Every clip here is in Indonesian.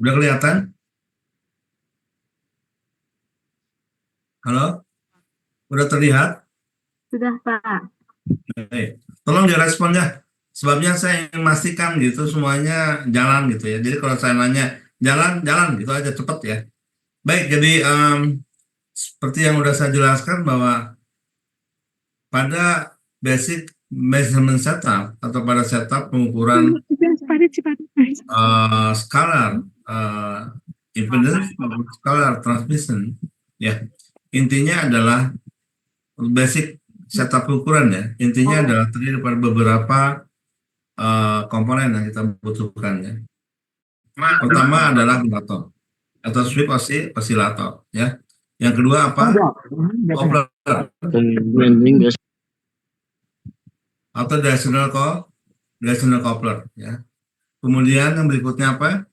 Udah kelihatan? Halo? Udah terlihat? Sudah, Pak. Oke. Tolong direspon ya. Sebabnya saya ingin memastikan gitu semuanya jalan gitu ya. Jadi kalau saya nanya jalan, jalan gitu aja cepet ya. Baik, jadi seperti yang udah saya jelaskan bahwa pada basic measurement setup atau pada setup pengukuran scalar impedance maupun scalar transmission ya, intinya adalah basic setup ukuran ya. Intinya adalah terdiri dari beberapa komponen yang kita butuhkan ya. Pertama adalah generator atau sweep osilator ya. Yang kedua apa? Coupler atau directional coupler ya. Kemudian yang berikutnya apa?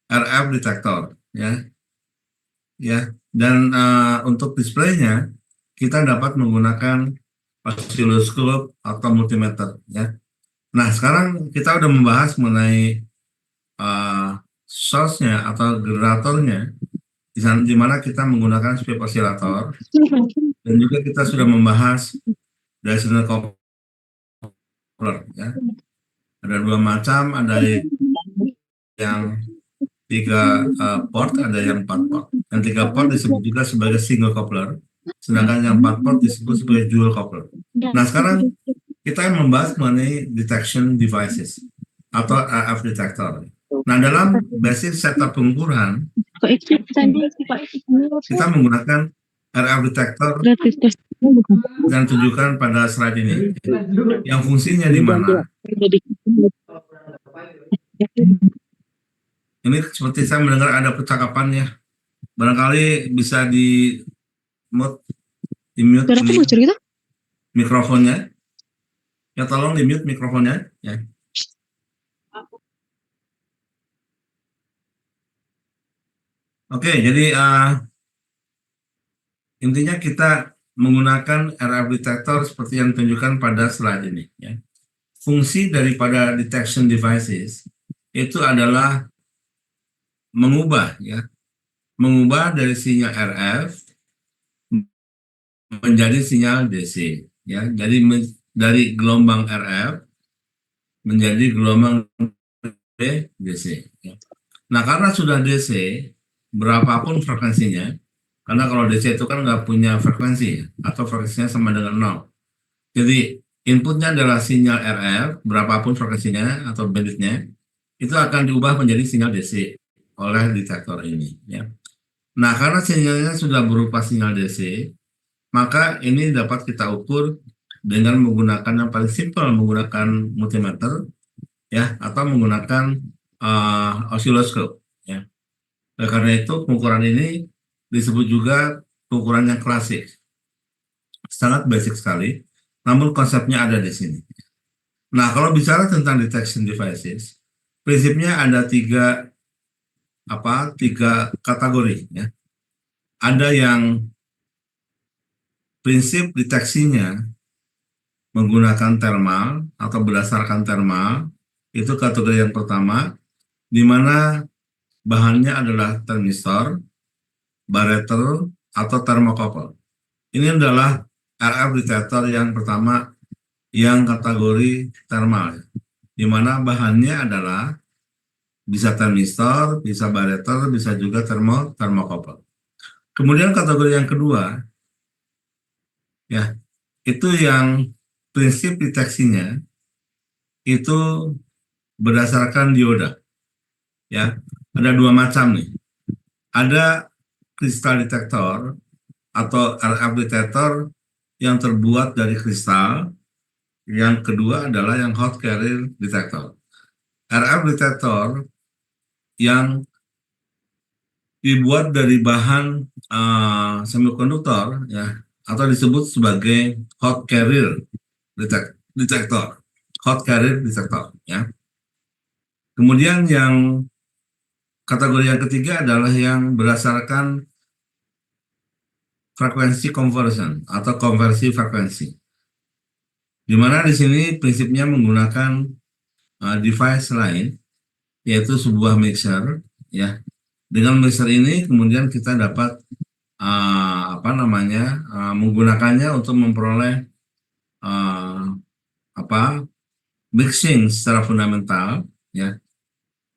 RF detektor ya. Ya. Dan untuk displaynya kita dapat menggunakan oscilloscope atau multimeter ya. Nah, sekarang kita udah membahas mengenai source-nya atau generatornya, di mana kita menggunakan sweep oscillator, dan juga kita sudah membahas directional coupler. Ya. Ada dua macam, ada yang tiga port, ada yang 4 port. Yang 3 port disebut juga sebagai single coupler, sedangkan yang 4 port disebut sebagai dual coupler. Nah, sekarang kita membahas mengenai detection devices atau RF detector. Nah, dalam basic setup pengukuran, kita menggunakan RF detector yang tunjukkan pada slide ini. Yang fungsinya di mana? Ini seperti saya mendengar ada percakapan ya. Barangkali bisa di mute mikrofonnya. Ya, tolong di mute mikrofonnya ya. Oke, jadi intinya kita menggunakan RF detector seperti yang ditunjukkan pada slide ini ya. Fungsi daripada detection devices itu adalah mengubah dari sinyal RF menjadi sinyal DC ya. Jadi dari gelombang RF menjadi gelombang DC ya. Nah, karena sudah DC berapapun frekuensinya, karena kalau DC itu kan nggak punya frekuensi ya, atau frekuensinya sama dengan nol. Jadi inputnya adalah sinyal RF, berapapun frekuensinya atau bandwidthnya, itu akan diubah menjadi sinyal DC oleh detektor ini. Ya. Nah, karena sinyalnya sudah berupa sinyal DC, maka ini dapat kita ukur dengan menggunakan yang paling simpel, menggunakan multimeter, ya, atau menggunakan oscilloscope. Ya. Nah, karena itu pengukuran ini disebut juga pengukuran yang klasik, sangat basic sekali, namun konsepnya ada di sini. Nah, kalau bicara tentang detection devices, prinsipnya ada tiga kategori ya. Ada yang prinsip deteksinya menggunakan thermal atau berdasarkan thermal, itu kategori yang pertama, di mana bahannya adalah termistor, bareter, atau thermocouple. Ini adalah RF detector yang pertama yang kategori thermal, di mana bahannya adalah bisa termistor, bisa bareter, bisa juga thermocouple. Kemudian kategori yang kedua, ya, itu yang prinsip deteksinya itu berdasarkan dioda. Ya, ada dua macam nih. Ada kristal detektor atau RF detektor yang terbuat dari kristal. Yang kedua adalah yang hot carrier detektor. RF detektor yang dibuat dari bahan semikonduktor ya, atau disebut sebagai hot carrier detektor. Hot carrier detektor ya. Kemudian yang kategori yang ketiga adalah yang berdasarkan frekuensi conversion atau konversi frekuensi. Di mana di sini prinsipnya menggunakan device lain, yaitu sebuah mixer ya, Dengan mixer ini kemudian kita dapat menggunakannya untuk memperoleh uh, apa mixing secara fundamental, ya,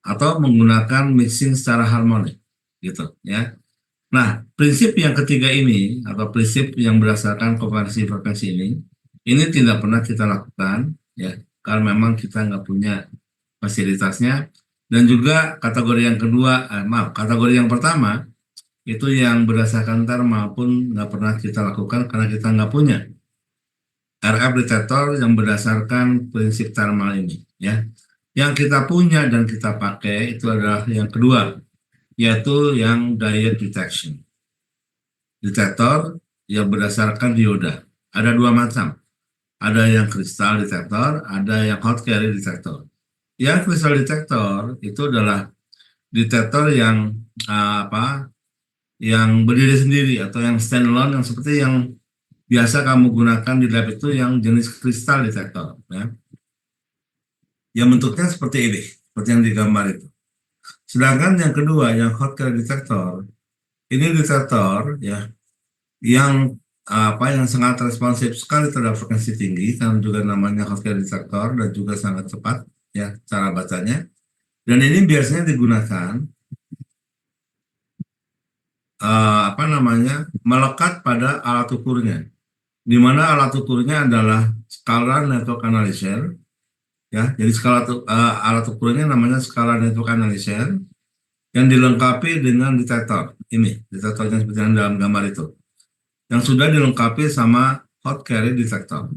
atau menggunakan mixing secara harmonik, gitu, ya. Nah, prinsip yang ketiga ini atau prinsip yang berdasarkan konversi frekuensi ini tidak pernah kita lakukan, ya, karena memang kita nggak punya fasilitasnya. Dan juga kategori yang kedua, kategori yang pertama itu yang berdasarkan thermal pun nggak pernah kita lakukan karena kita nggak punya RF detektor yang berdasarkan prinsip thermal ini, ya. Yang kita punya dan kita pakai itu adalah yang kedua, yaitu yang diode detection. Detektor yang berdasarkan dioda. Ada dua macam. Ada yang kristal detektor, ada yang hot carrier detektor. Yang kristal detektor itu adalah detektor yang yang berdiri sendiri atau yang standalone, yang seperti yang biasa kamu gunakan di lab itu yang jenis kristal detektor, ya. Yang bentuknya seperti ini, seperti yang digambar itu. Sedangkan yang kedua, yang hot carrier detektor, ini detektor, ya, yang yang sangat responsif sekali terhadap frekuensi tinggi, karena juga namanya hot carrier detektor dan juga sangat cepat, ya, cara bacanya. Dan ini biasanya digunakan melekat pada alat ukurnya, di mana alat ukurnya adalah skala network analyzer, ya. Jadi alat ukurnya namanya skala network analyzer yang dilengkapi dengan detektor ini, detektornya seperti yang dalam gambar itu, yang sudah dilengkapi sama hot carrier detektor.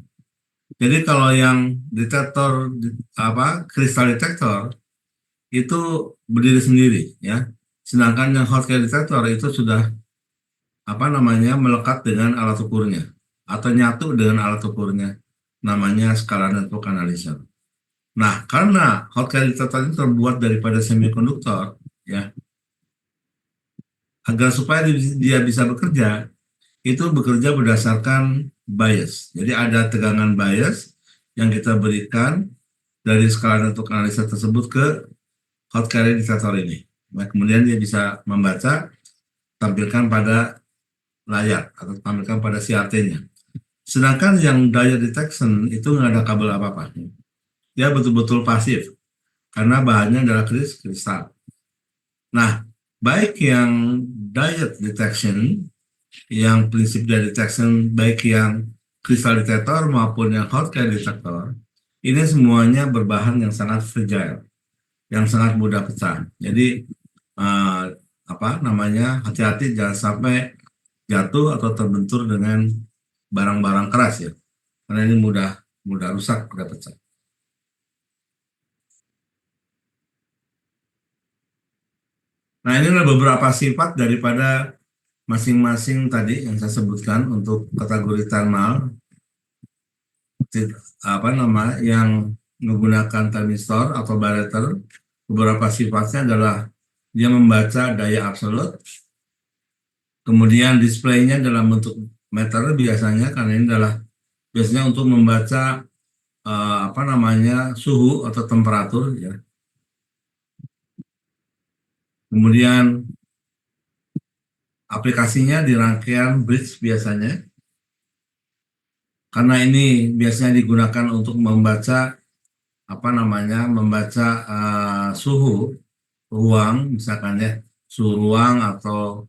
Jadi kalau yang detektor kristal detektor itu berdiri sendiri, ya. Sedangkan yang hot carrier detektor itu sudah melekat dengan alat ukurnya atau nyatu dengan alat ukurnya, namanya skala network analyzer. Nah, karena hot carrier detektor ini terbuat daripada semikonduktor, ya, agar supaya dia bisa bekerja, itu bekerja berdasarkan bias. Jadi ada tegangan bias yang kita berikan dari skala network analyzer tersebut ke hot carrier detektor ini. Nah, kemudian dia bisa membaca, tampilkan pada layar atau tampilkan pada CRT-nya. Sedangkan yang diode detection itu nggak ada kabel apa-apa. Dia betul-betul pasif karena bahannya adalah kristal. Nah, baik yang diode detection, yang prinsip diode detection, baik yang kristal detektor maupun yang hot carrier detektor, ini semuanya berbahan yang sangat fragile, yang sangat mudah pecah. Jadi hati-hati jangan sampai jatuh atau terbentur dengan barang-barang keras, ya, karena ini mudah rusak, mudah pecah. Nah, ini adalah beberapa sifat daripada masing-masing tadi yang saya sebutkan untuk kategori thermal, yang menggunakan thermistor atau barameter. Beberapa sifatnya adalah dia membaca daya absolut, kemudian displaynya dalam bentuk meter biasanya, karena ini adalah biasanya untuk membaca suhu atau temperatur, ya. Kemudian aplikasinya di rangkaian bridge biasanya, karena ini biasanya digunakan untuk membaca suhu ruang, misalkan, ya, suhu ruang atau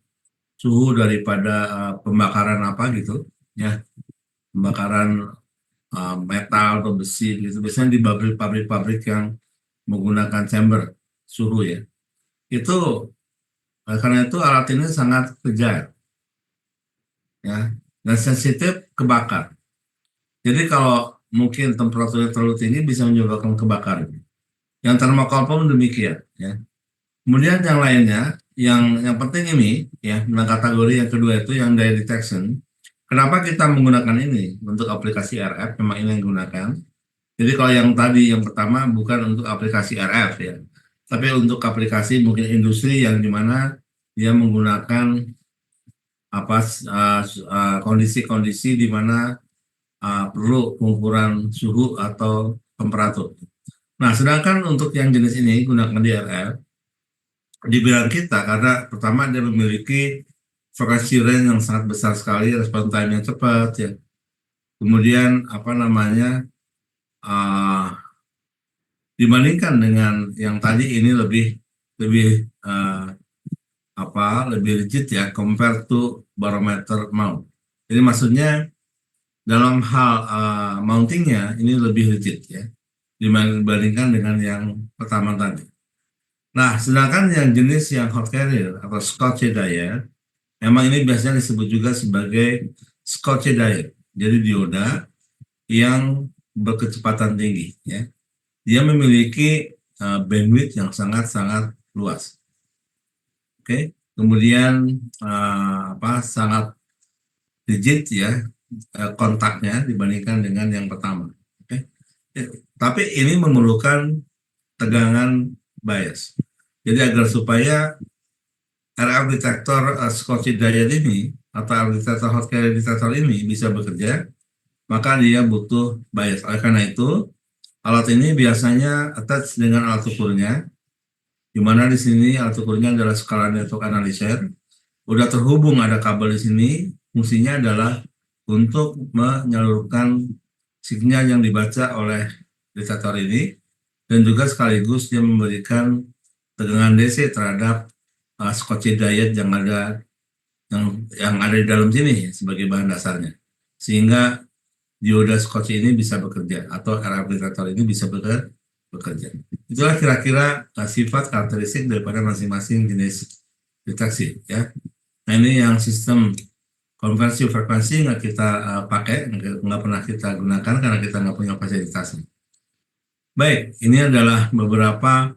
suhu daripada pembakaran gitu, ya, pembakaran metal atau besi gitu, biasanya di pabrik-pabrik yang menggunakan chamber suhu, ya. Itu karena itu alat ini sangat kejam, ya, dan sensitif kebakar. Jadi kalau mungkin temperaturnya terlalu tinggi bisa menyebabkan kebakaran. Yang termokal pun demikian, ya. Kemudian yang lainnya, yang penting ini, ya, dalam kategori yang kedua itu yang diode detection. Kenapa kita menggunakan ini untuk aplikasi RF? Memang ini yang digunakan. Jadi kalau yang tadi yang pertama bukan untuk aplikasi RF, ya, tapi untuk aplikasi mungkin industri yang dimana dia menggunakan kondisi-kondisi di mana perlu pengukuran suhu atau temperatur. Nah, sedangkan untuk yang jenis ini gunakan di RF, di bidang kita karena pertama dia memiliki frekuensi range yang sangat besar sekali, respon time yang cepat ya. Kemudian apa namanya uh, dibandingkan dengan yang tadi ini lebih lebih lebih rigid ya compare to barometer mount. Jadi maksudnya dalam hal mountingnya ini lebih rigid ya dibandingkan dengan yang pertama tadi. Nah, sedangkan yang jenis yang hot carrier atau Scotch Dyer, memang ini biasanya disebut juga sebagai Scotch Dyer. Jadi dioda yang berkecepatan tinggi ya. Dia memiliki bandwidth yang sangat-sangat luas. Oke, kemudian sangat rigid ya kontaknya dibandingkan dengan yang pertama. Oke, tapi ini memerlukan tegangan bias. Jadi agar supaya RF detektor Schottky diode ini atau RF detektor hot carrier detektor ini bisa bekerja, maka dia butuh bias. Oleh karena itu, alat ini biasanya attach dengan alat ukurnya, di mana di sini alat ukurnya adalah skala network analyzer. Udah terhubung ada kabel di sini, fungsinya adalah untuk menyalurkan sinyal yang dibaca oleh detektor ini dan juga sekaligus dia memberikan tegangan DC terhadap Schottky diode yang ada di dalam sini sebagai bahan dasarnya, sehingga dioda Schottky ini bisa bekerja atau RF detektor ini bisa bekerja. Itulah kira-kira sifat karakteristik daripada masing-masing jenis deteksi ya. Nah ini yang sistem konversi frekuensi nggak kita pakai, nggak pernah kita gunakan karena kita nggak punya fasilitasnya. Baik, ini adalah beberapa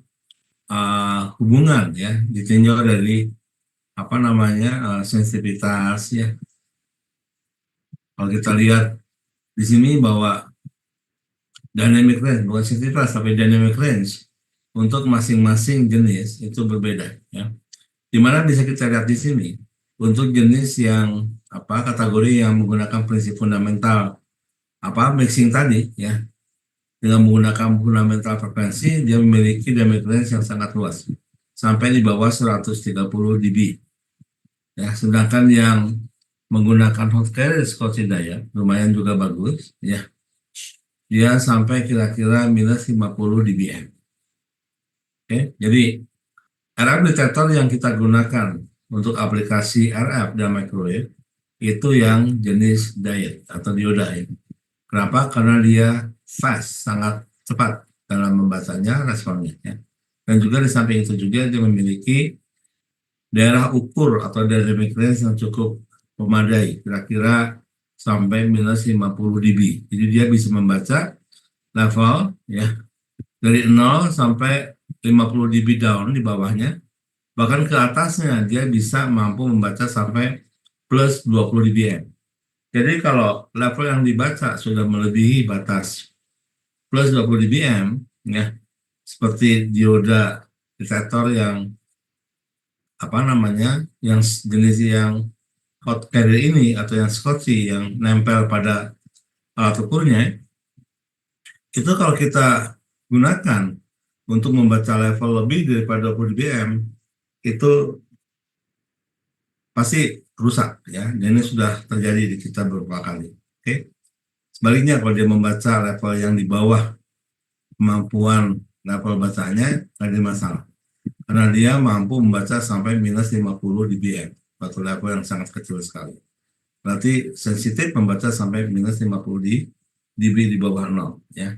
hubungan ya ditinjau dari sensitivitas ya. Kalau kita lihat di sini bahwa dynamic range bukan sensitivitas tapi dynamic range untuk masing-masing jenis itu berbeda ya. Dimana bisa kita lihat di sini untuk jenis yang kategori yang menggunakan prinsip fundamental mixing tadi ya, dengan menggunakan fundamental frekuensi dia memiliki dynamic range yang sangat luas sampai di bawah 130 dB ya. Sedangkan yang menggunakan hot carrier Schottky Dyer lumayan juga bagus ya, dia sampai kira-kira minus 50 dBm. Oke, jadi RF detektor yang kita gunakan untuk aplikasi RF dan microwave itu yang jenis diode atau dioda ya. Kenapa? Karena dia fast, sangat cepat dalam membacanya, responnya ya. Dan juga di samping itu juga dia memiliki daerah ukur atau dynamic range yang cukup memadai, kira-kira sampai minus 50 dB. Jadi dia bisa membaca level ya dari 0 sampai 50 dB down di bawahnya, bahkan ke atasnya dia bisa mampu membaca sampai plus 20 dBm. Jadi kalau level yang dibaca sudah melebihi batas plus 20 dBm ya, seperti dioda detektor yang yang jenis yang hot carrier ini atau yang Schottky yang nempel pada alat ukurnya, itu kalau kita gunakan untuk membaca level lebih daripada 20 dBm itu pasti rusak ya. Dan ini sudah terjadi di kita beberapa kali. Oke. Sebaliknya kalau dia membaca level yang di bawah kemampuan level bacanya nggak ada masalah. Karena dia mampu membaca sampai minus 50 dBm atau level yang sangat kecil sekali. Berarti sensitif membaca sampai minus 50 dB di bawah 0 ya.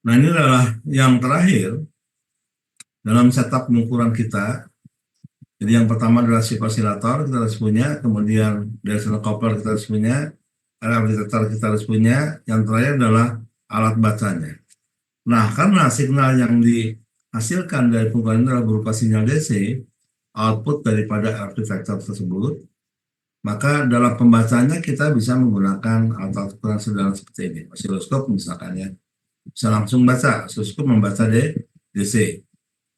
Nah ini adalah yang terakhir dalam setup pengukuran kita. Jadi yang pertama adalah shift oscillator kita harus punya, kemudian directional coupler kita harus punya, RF detector kita harus punya, yang terakhir adalah alat bacanya. Nah karena signal yang dihasilkan dari pengukuran ini adalah berupa sinyal DC, output daripada RF detector tersebut, maka dalam pembacanya kita bisa menggunakan alat ukuran sederhana seperti ini, osiloskop misalkan ya. Bisa langsung baca, osiloskop membaca DC,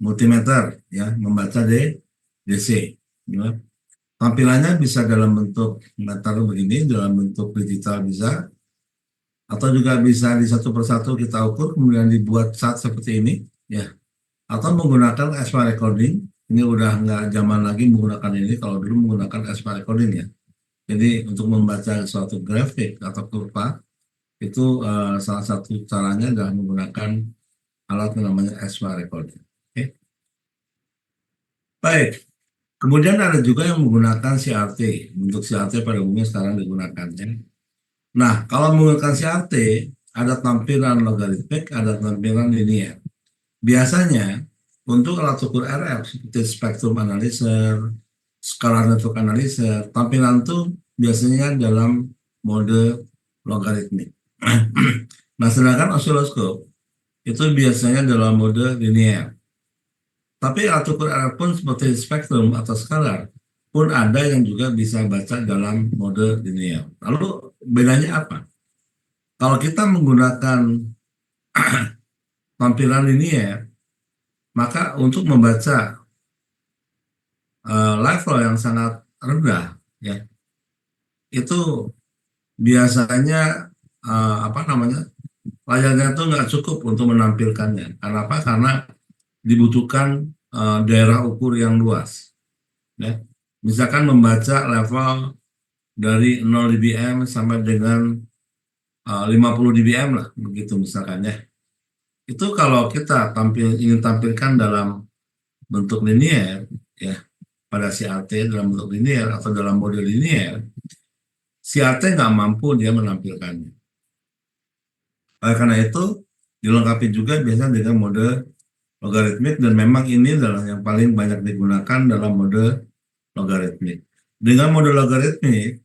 multimeter ya membaca DC. Ya. Tampilannya bisa dalam bentuk meter begini, dalam bentuk digital bisa, atau juga bisa di satu persatu kita ukur kemudian dibuat chart seperti ini, ya. Atau menggunakan ASMA recording. Ini udah nggak zaman lagi menggunakan ini, kalau dulu menggunakan ASMA recording ya. Jadi untuk membaca suatu grafik atau kurva itu salah satu caranya adalah menggunakan alat yang namanya ASMA recording. Oke. Baik. Kemudian ada juga yang menggunakan CRT. Bentuk CRT pada umumnya sekarang digunakan ya. Nah, kalau menggunakan CRT ada tampilan logaritmik, ada tampilan linear. Biasanya untuk alat ukur RF seperti spektrum analyzer, scalar network analyzer, tampilan itu biasanya dalam mode logaritmik. Nah, sedangkan osiloskop itu biasanya dalam mode linear. Tapi alat ukur RF pun seperti spektrum atau scalar pun ada yang juga bisa baca dalam mode linear. Lalu bedanya apa? Kalau kita menggunakan tampilan linear, maka untuk membaca level yang sangat rendah, ya, itu biasanya apa namanya layarnya itu nggak cukup untuk menampilkannya. Karena apa? Karena dibutuhkan daerah ukur yang luas. Ya. Misalkan membaca level dari 0 dBm sampai dengan 50 dBm lah, begitu misalkan ya. Itu kalau kita ingin tampilkan dalam bentuk linear, ya, pada CRT dalam bentuk linear atau dalam mode linear, CRT nggak mampu dia menampilkannya. Oleh karena itu, dilengkapi juga biasanya dengan mode logaritmik, dan memang ini adalah yang paling banyak digunakan dalam mode logaritmik. Dengan mode logaritmik,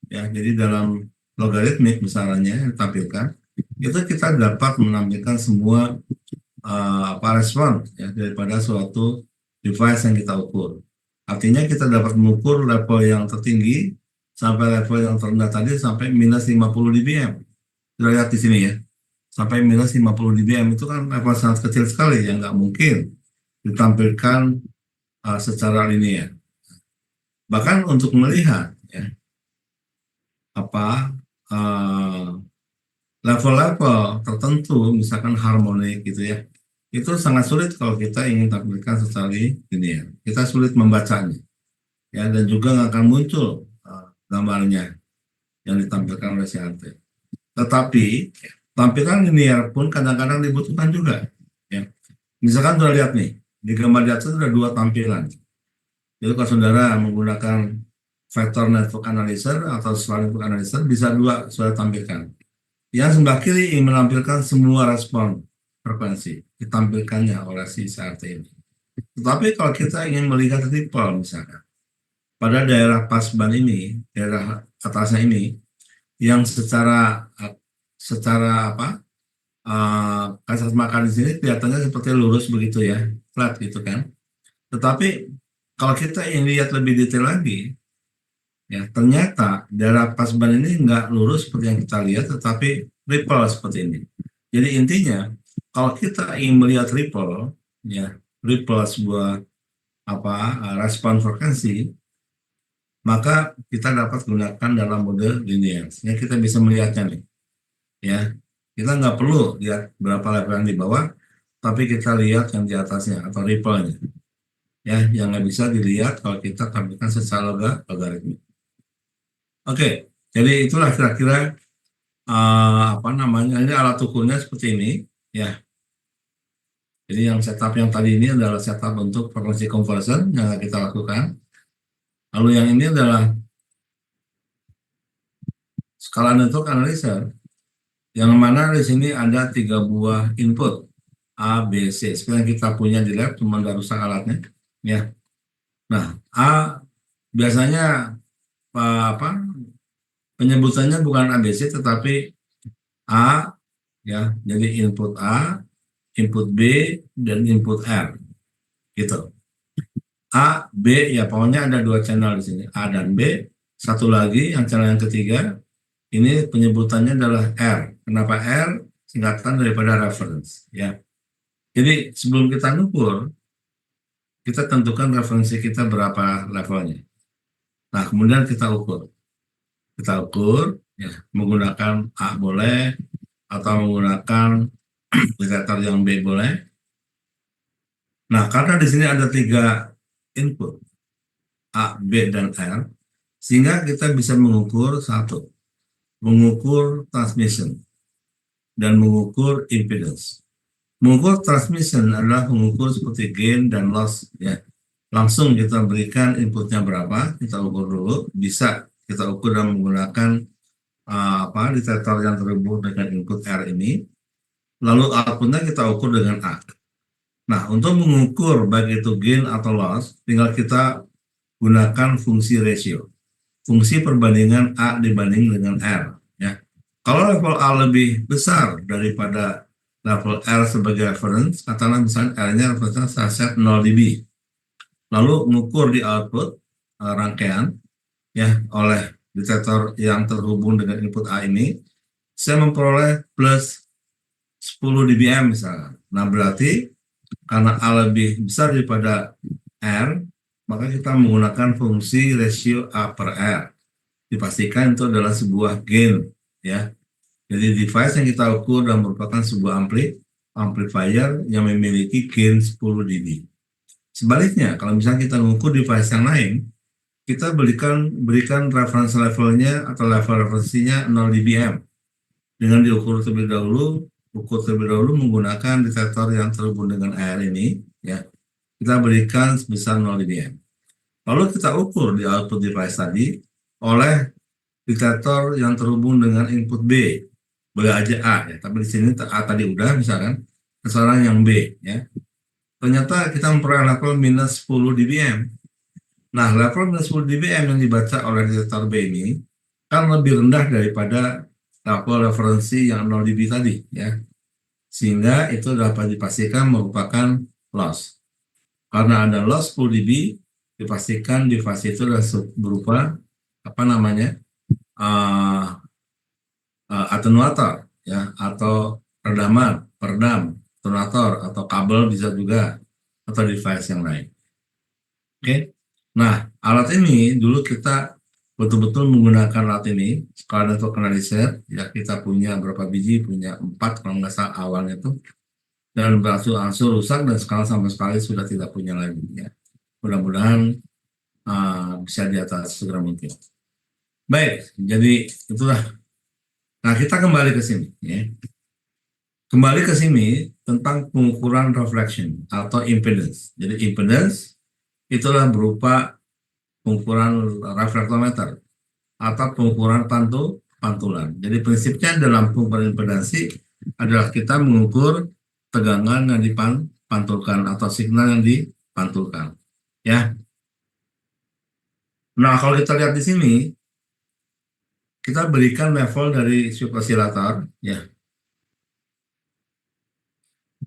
ya, jadi dalam logaritmik misalnya yang ditampilkan, itu kita dapat menampilkan semua respon ya, daripada suatu device yang kita ukur. Artinya kita dapat mengukur level yang tertinggi sampai level yang terendah tadi sampai minus 50 dBm. Kita lihat di sini ya. Sampai minus 50 dBm itu kan level sangat kecil sekali yang nggak mungkin ditampilkan secara linear. Bahkan untuk melihat ya, apa level-level tertentu, misalkan harmonik gitu ya, itu sangat sulit kalau kita ingin tampilkan secara linear. Kita sulit membacanya, ya, dan juga nggak akan muncul gambarnya yang ditampilkan oleh CRT. Tetapi tampilan linear pun kadang-kadang dibutuhkan juga. Ya. Misalkan sudah lihat nih, di gambar di atas ada dua tampilan. Jadi kalau saudara menggunakan vector network analyzer atau scalar network analyzer, bisa dua saudara tampilkan. Yang sebelah kiri ingin menampilkan semua respon frekuensi, ditampilkannya oleh si CRT ini. Tetapi kalau kita ingin melihat ripple misalkan, pada daerah pasban ini, daerah atasnya ini, yang secara apa kasat mata di sini kelihatannya seperti lurus begitu ya, flat gitu kan. Tetapi kalau kita ingin lihat lebih detail lagi, ya ternyata daerah pasban ini nggak lurus seperti yang kita lihat, tetapi ripple seperti ini. Jadi intinya kalau kita ingin melihat ripple, ya ripple sebuah apa respon frekuensi, maka kita dapat gunakan dalam mode linear. Ya kita bisa melihatnya nih, ya kita nggak perlu lihat berapa level yang di bawah, tapi kita lihat yang di atasnya atau ripple-nya, ya yang nggak bisa dilihat kalau kita tampilkan secara logaritmik. Oke, jadi itulah kira-kira apa namanya, ini alat ukurnya seperti ini, ya. Jadi yang setup yang tadi ini adalah setup untuk frekuensi conversion yang kita lakukan. Lalu yang ini adalah skala network analyzer, yang mana di sini ada 3 buah input A, B, C. Seperti yang kita punya di lab, cuma nggak rusak alatnya, ya. Nah, A biasanya apa penyebutannya bukan ABC tetapi A, ya, jadi input A, input B, dan input R, gitu. A, B, ya pokoknya ada 2 channel di sini, A dan B. Satu lagi yang channel yang ketiga, ini penyebutannya adalah R. Kenapa R? Singkatan daripada reference, ya. Jadi sebelum kita ngukur, kita tentukan referensi kita berapa levelnya. Nah, kemudian kita ukur. Kita ukur, Ya, menggunakan A boleh atau menggunakan detektor yang B boleh. Nah, karena di sini ada 3 input A, B, dan R, sehingga kita bisa mengukur satu, mengukur transmission dan mengukur impedance. Mengukur transmission adalah mengukur seperti gain dan loss, ya. Langsung kita berikan inputnya berapa, kita ukur dulu. Bisa kita ukur dengan menggunakan detektor yang terhubung dengan input R ini. Lalu outputnya kita ukur dengan A. Nah, untuk mengukur baik itu gain atau loss, tinggal kita gunakan fungsi ratio, fungsi perbandingan A dibanding dengan R. Ya. Kalau level A lebih besar daripada level R sebagai reference, katakanlah misalnya R-nya referensinya saya set 0 dB. Lalu mengukur di output rangkaian ya oleh detektor yang terhubung dengan input A ini, saya memperoleh plus 10 dBm misalnya. Nah, berarti karena A lebih besar daripada R, maka kita menggunakan fungsi ratio A per R. Dipastikan itu adalah sebuah gain, ya. Jadi device yang kita ukur dan merupakan sebuah amplifier yang memiliki gain 10 dB. Sebaliknya, kalau misalnya kita mengukur device yang lain, kita berikan reference levelnya atau level referensinya 0 dBm. Dengan diukur terlebih dahulu, menggunakan detektor yang terhubung dengan AR ini, ya, kita berikan sebesar 0 dBm. Lalu kita ukur di output device tadi oleh detektor yang terhubung dengan input B. Boleh aja A, ya, tapi di sini A tadi udah misalkan, sekarang yang B, ya. Ternyata kita memperoleh level minus 10 dBm. Nah, level minus 10 dBm yang dibaca oleh detektor B ini kan lebih rendah daripada level referensi yang 0 dB tadi, ya. Sehingga itu dapat dipastikan merupakan loss. Karena ada loss 10 dB, dipastikan device itu adalah berupa apa namanya atenuator, ya, atau peredam, atenuator atau kabel bisa juga, atau device yang lain. Oke. Nah, alat ini dulu kita betul-betul menggunakan alat ini kalau untuk analisa, ya, kita punya berapa biji, punya 4 kalau nggak salah awalnya tuh, dan berangsur-angsur rusak dan sekarang sama sekali sudah tidak punya lagi, ya. Mudah-mudahan bisa diatasi segera mungkin. Baik, jadi itulah. Nah, kita kembali ke sini, ya. Kembali ke sini tentang pengukuran reflection atau impedance. Jadi impedance itulah berupa pengukuran reflektometer atau pengukuran pantulan. Jadi prinsipnya dalam pengukuran impedansi adalah kita mengukur tegangan yang dipantulkan atau signal yang dipantulkan. Ya. Nah, kalau kita lihat di sini, kita berikan level dari suit oscillator, ya,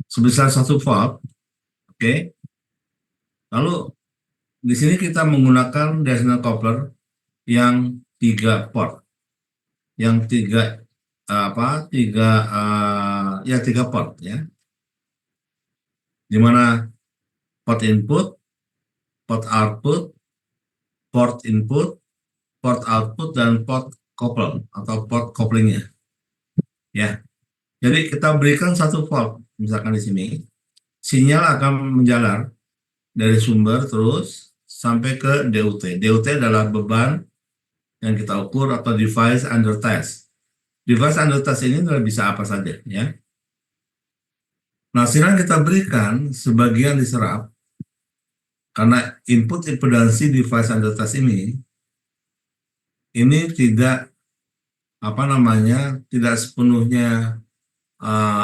sebesar 1 volt. Oke. Lalu di sini kita menggunakan Dresner coupler yang 3 port, yang tiga port, ya, di mana port input, port output, port input, port output, dan port couple atau port couplingnya, ya. Jadi kita berikan 1 volt, misalkan di sini, sinyal akan menjalar dari sumber terus sampai ke DUT. DUT adalah beban yang kita ukur atau device under test. Device under test ini bisa apa saja, ya. Nah, sinyal kita berikan sebagian diserap karena input impedansi device under test ini tidak tidak sepenuhnya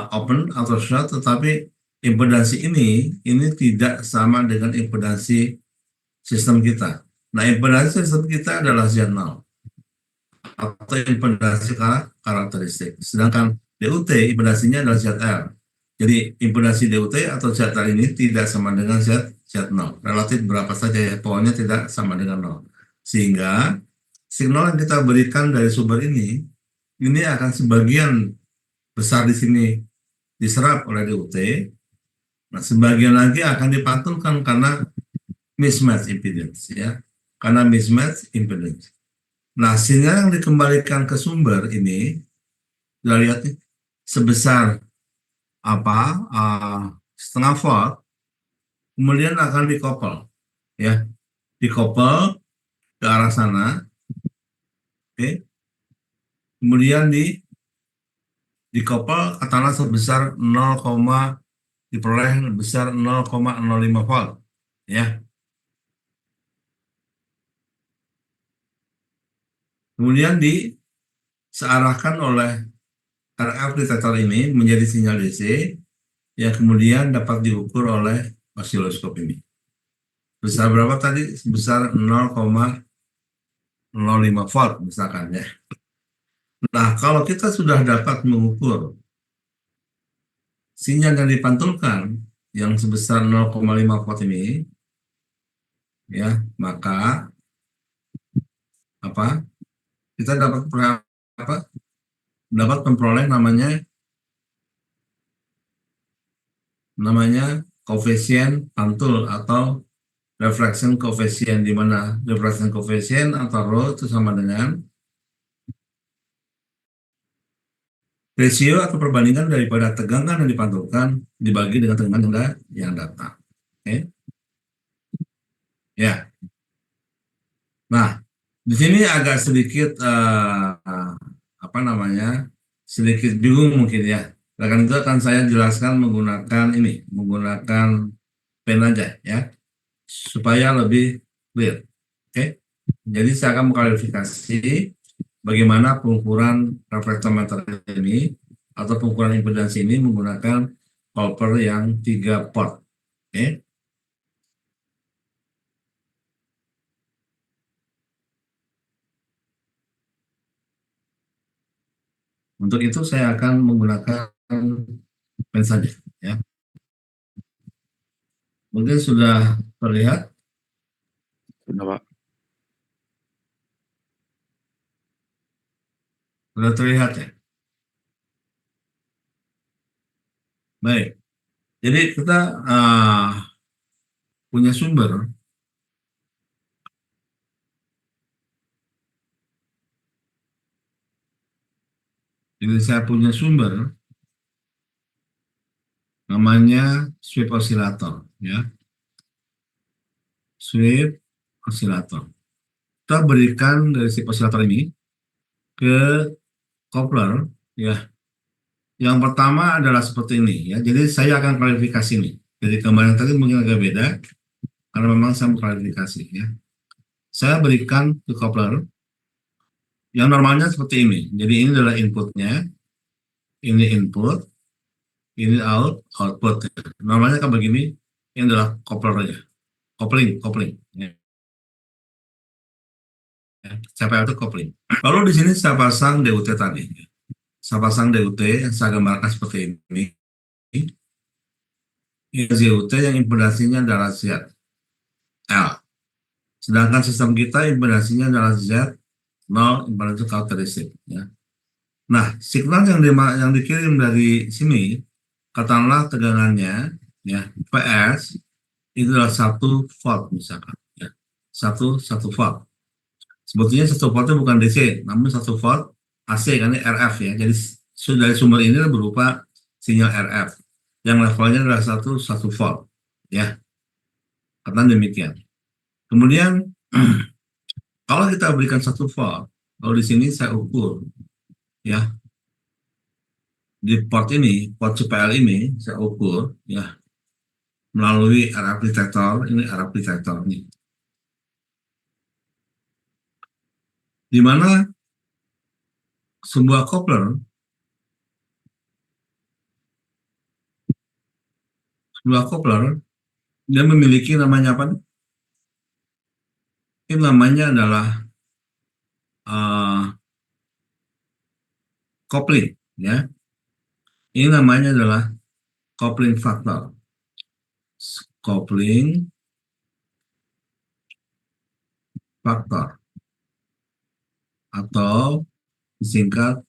open atau short, tetapi impedansi ini tidak sama dengan impedansi sistem kita. Nah, impedansi sistem kita adalah Z0 atau impedansi karakteristik. Sedangkan DUT impedansinya adalah ZL. Jadi impedansi DUT atau ZL ini tidak sama dengan Z0. Relatif berapa saja, ya, pokoknya tidak sama dengan 0. Sehingga signal yang kita berikan dari sumber ini akan sebagian besar di sini diserap oleh DUT. Nah, sebagian lagi akan dipantulkan karena mismatch impedance, ya. Karena mismatch impedance. Nah, sinyal yang dikembalikan ke sumber ini, kita lihat nih, sebesar apa, setengah volt, kemudian akan dikoppel, ya, dikoppel ke arah sana, oke, kemudian dikoppel katakanlah sebesar 0, diperoleh besar 0,05 volt, ya. Kemudian disearahkan oleh RF detektor ini menjadi sinyal DC yang kemudian dapat diukur oleh osiloskop ini. Besar berapa tadi? Sebesar 0,05 volt misalkan, ya. Nah, kalau kita sudah dapat mengukur sinyal yang dipantulkan yang sebesar 0,5 volt ini, ya, maka apa? Kita dapat apa? Dapat memperoleh namanya koefisien pantul atau reflection coefficient, di mana reflection coefficient atau rho itu sama dengan rasio atau perbandingan daripada tegangan yang dipantulkan dibagi dengan tegangan yang datang. Oke. Ya. Nah, di sini agak sedikit apa namanya? Sedikit bingung mungkin, ya. Karena itu akan saya jelaskan menggunakan pen aja, ya, supaya lebih clear. Oke. Jadi saya akan mengklarifikasi bagaimana pengukuran reflektometer ini atau pengukuran impedansi ini menggunakan koper yang 3 port. Oke. Untuk itu saya akan menggunakan pen saja, ya. Mungkin sudah terlihat, Sudah, Pak. ya. Baik. Jadi kita punya sumber. Jadi saya punya sumber namanya sweep oscillator, ya. Sweep oscillator. Kita berikan dari sweep oscillator ini ke coupler, ya. Yang pertama adalah seperti ini, ya. Jadi saya akan klarifikasi nih. Jadi kemarin tadi mungkin agak beda karena memang saya mau klarifikasi, ya. Saya berikan ke coupler yang normalnya seperti ini. Jadi ini adalah inputnya, ini input, ini output. Normalnya kan begini. Ini adalah couplernya, kopling, ya. CPL itu kopling. Lalu di sini saya pasang DUT tadi. Saya pasang DUT yang saya gambarkan seperti ini. Ini DUT yang impedasinya adalah Z, L. Sedangkan sistem kita impedasinya adalah Z, 0, impedansi karakteristik, ya. Nah, signal yang dikirim dari sini, katakanlah tegangannya, ya, PS, itu adalah 1 volt misalkan, ya. Satu volt. Sebetulnya 1 volt itu bukan DC, namun 1 volt AC, karena RF, ya. Jadi dari sumber ini berupa sinyal RF yang levelnya adalah satu volt, ya. Karena demikian. Kemudian kalau kita berikan 1 volt, kalau di sini saya ukur, ya, di port CPL ini saya ukur, ya, melalui RF detector, ini RF detector nih, di mana sebuah coupler dia memiliki namanya apa? Ini namanya adalah uh, coupling, ya. Ini namanya adalah coupling factor. Coupling factor atau disingkat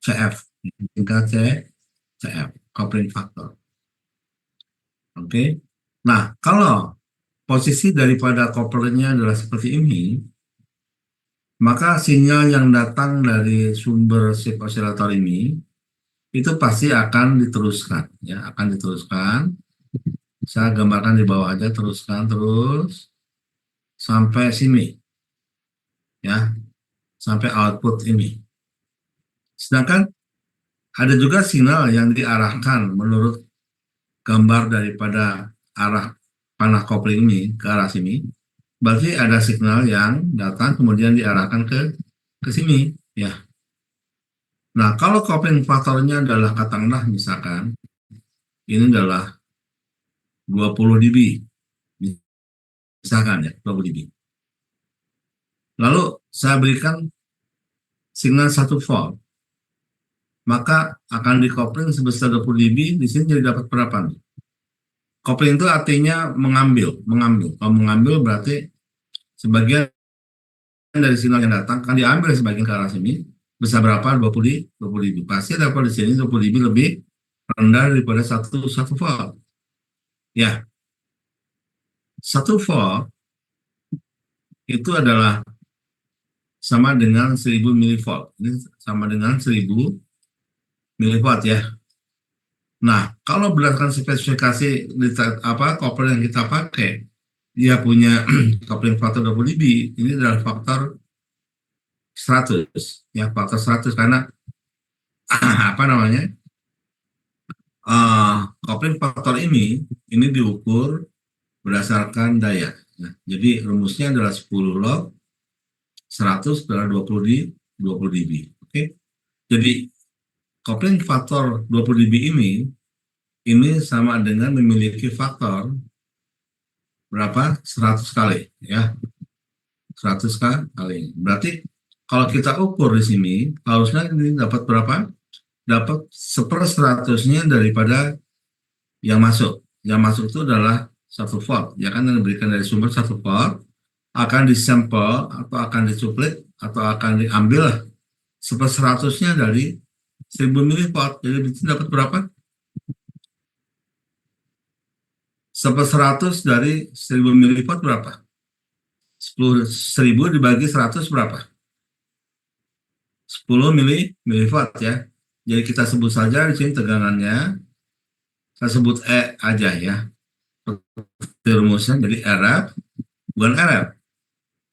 CF, disingkat CF, coupling factor. Oke. Nah, kalau posisi daripada koplernya adalah seperti ini, maka sinyal yang datang dari sumber shift oscillator ini itu pasti akan diteruskan, ya, akan diteruskan. Saya gambarkan di bawah aja, teruskan terus sampai sini, ya, sampai output ini. Sedangkan ada juga sinyal yang diarahkan menurut gambar daripada arah panah kopling ini ke arah sini. Berarti ada signal yang datang kemudian diarahkan ke sini, ya. Nah, kalau kopling faktornya adalah katakanlah misalkan ini adalah 20 dB, misalkan ya 20 dB. Lalu saya berikan signal 1 volt, maka akan dikopling sebesar 20 dB. Di sini jadi dapat berapa nih? Kopling itu artinya mengambil. Kalau mengambil berarti sebagian dari sinyal yang datang akan diambil sebagian ke arah sini, besar berapa? 20 dB. Pasti dapat di sini 20 dB lebih rendah daripada 1 volt. Ya, 1 volt itu adalah sama dengan 1000 milivolt. Ini sama dengan 1000 miliwatt, ya. Nah, kalau berdasarkan spesifikasi kopling yang kita pakai, dia punya kopling faktor 20 dB, ini adalah faktor 100, ya, faktor 100 karena apa namanya? Kopling faktor ini diukur berdasarkan daya. Nah, jadi rumusnya adalah 10 log 100 adalah 20 dB. Oke. Jadi kopling faktor 20 dB ini sama dengan memiliki faktor berapa? 100 kali, ya. 100 kali. Berarti kalau kita ukur di sini harusnya ini dapat berapa? Dapat 1/100-nya daripada yang masuk. Yang masuk itu adalah 1 volt. Ya kan, yang diberikan dari sumber 1 volt akan disampel atau akan dicuplik atau akan diambil 1/100-nya dari 1000 miliwatt. Jadi itu dapat berapa? 1/100 dari 1000 miliwatt berapa? 10.000 dibagi 100 berapa? 10 miliwatt, ya. Jadi kita sebut saja di sini tegangannya, saya sebut E aja, ya. Rumusnya jadi RF, bukan RF.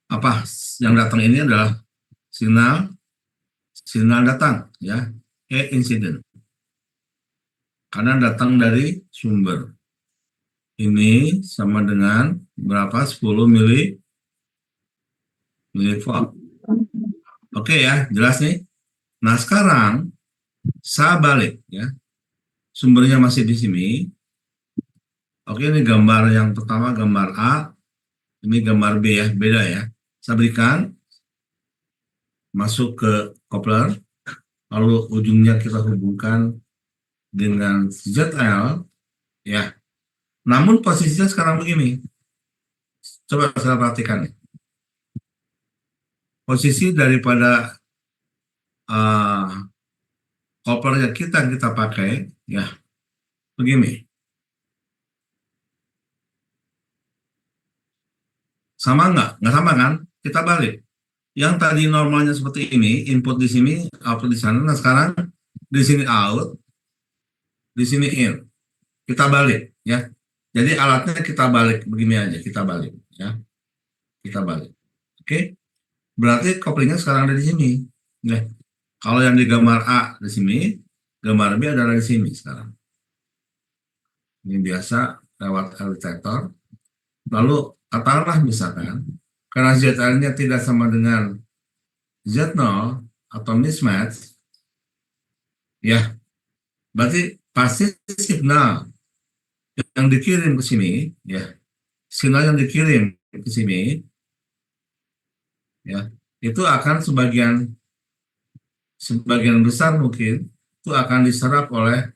Apa yang datang ini adalah sinyal datang, ya. E incident. Karena datang dari sumber. Ini sama dengan berapa? 10 milivolt. Oke, ya, jelas nih. Nah, sekarang saya balik, ya. Sumbernya masih di sini. Oke, ini gambar yang pertama, gambar A. Ini gambar B, ya, beda, ya. Saya berikan masuk ke kopler, lalu ujungnya kita hubungkan dengan ZL, ya. Namun posisinya sekarang begini. Coba saya perhatikan nih. Posisi daripada kopler yang kita pakai, ya, begini. Sama nggak? Nggak sama kan? Kita balik. Yang tadi normalnya seperti ini, input di sini, output di sana. Nah, sekarang di sini out, di sini in. Kita balik, ya. Jadi alatnya kita balik begini aja, kita balik, ya. Kita balik. Oke. Berarti koplingnya sekarang ada di sini. Ya. Kalau yang di gambar A di sini, gambar B adalah di sini sekarang. Ini biasa lewat detektor. Lalu katakanlah misalkan karena ZL-nya tidak sama dengan Z0 atau mismatch, ya, berarti pasti signal yang dikirim ke sini, ya, sinyal yang dikirim ke sini, ya, itu akan sebagian besar mungkin itu akan diserap oleh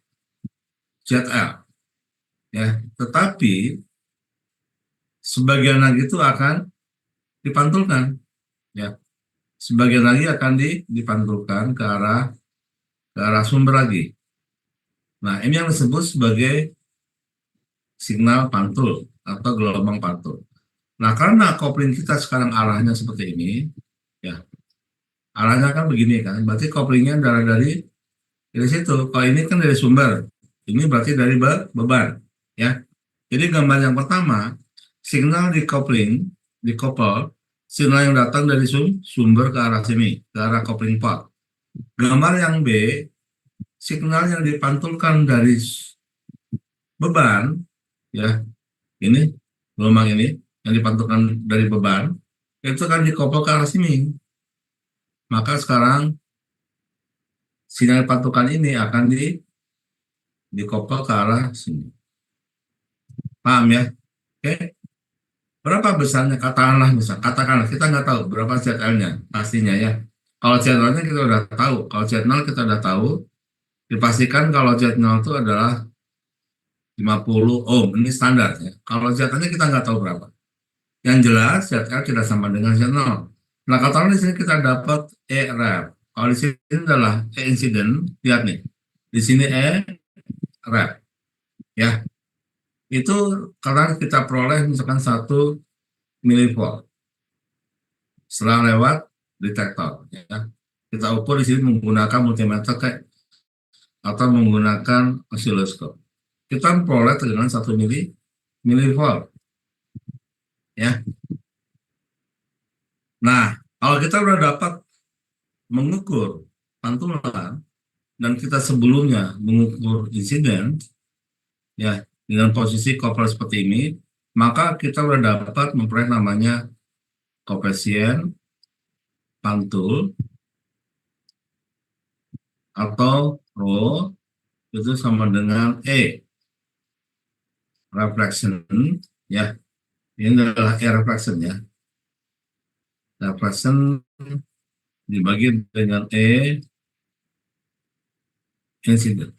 ZL, ya, tetapi sebagian lagi itu akan dipantulkan, ya, sebagian lagi akan dipantulkan ke arah sumber lagi. Nah, ini yang disebut sebagai signal pantul atau gelombang pantul. Nah, karena kopling kita sekarang arahnya seperti ini, ya, arahnya kan begini kan, berarti koplingnya dari situ. Kalau ini kan dari sumber, ini berarti dari beban, ya. Jadi gambar yang pertama, signal dikopel, signal yang datang dari sumber ke arah sini, ke arah kopling pot. Gambar yang B, signal yang dipantulkan dari beban, ya, ini gelombang ini yang dipantulkan dari beban, itu kan dikopel ke arah sini. Maka sekarang sinyal pantulkan ini akan dikopel ke arah sini. Paham ya? Oke. Berapa besarnya katakanlah kita nggak tahu berapa ZL-nya pastinya ya. Kalau Z0-nya kita udah tahu, kalau Z0 kita udah tahu, dipastikan kalau Z0 itu adalah 50 ohm, ini standar ya. Kalau Z-nya kita nggak tahu berapa. Yang jelas ZL tidak sama dengan Z0. Nah, kalau di sini kita dapat E ref. Kalau di sini adalah E incident, lihat nih. Di sini E ref. Ya, itu karena kita peroleh misalkan 1 milivolt setelah lewat detektor, ya. Kita ukur di sini menggunakan multimeter atau menggunakan osiloskop. Kita memperoleh tegangan 1 milivolt, ya. Nah, kalau kita sudah dapat mengukur pantulan dan kita sebelumnya mengukur insiden, ya, dengan posisi kopel seperti ini, maka kita sudah dapat memperoleh namanya koefisien pantul atau rho itu sama dengan E reflection, ya. Ini adalah E reflection, ya. Reflection dibagi dengan E incident.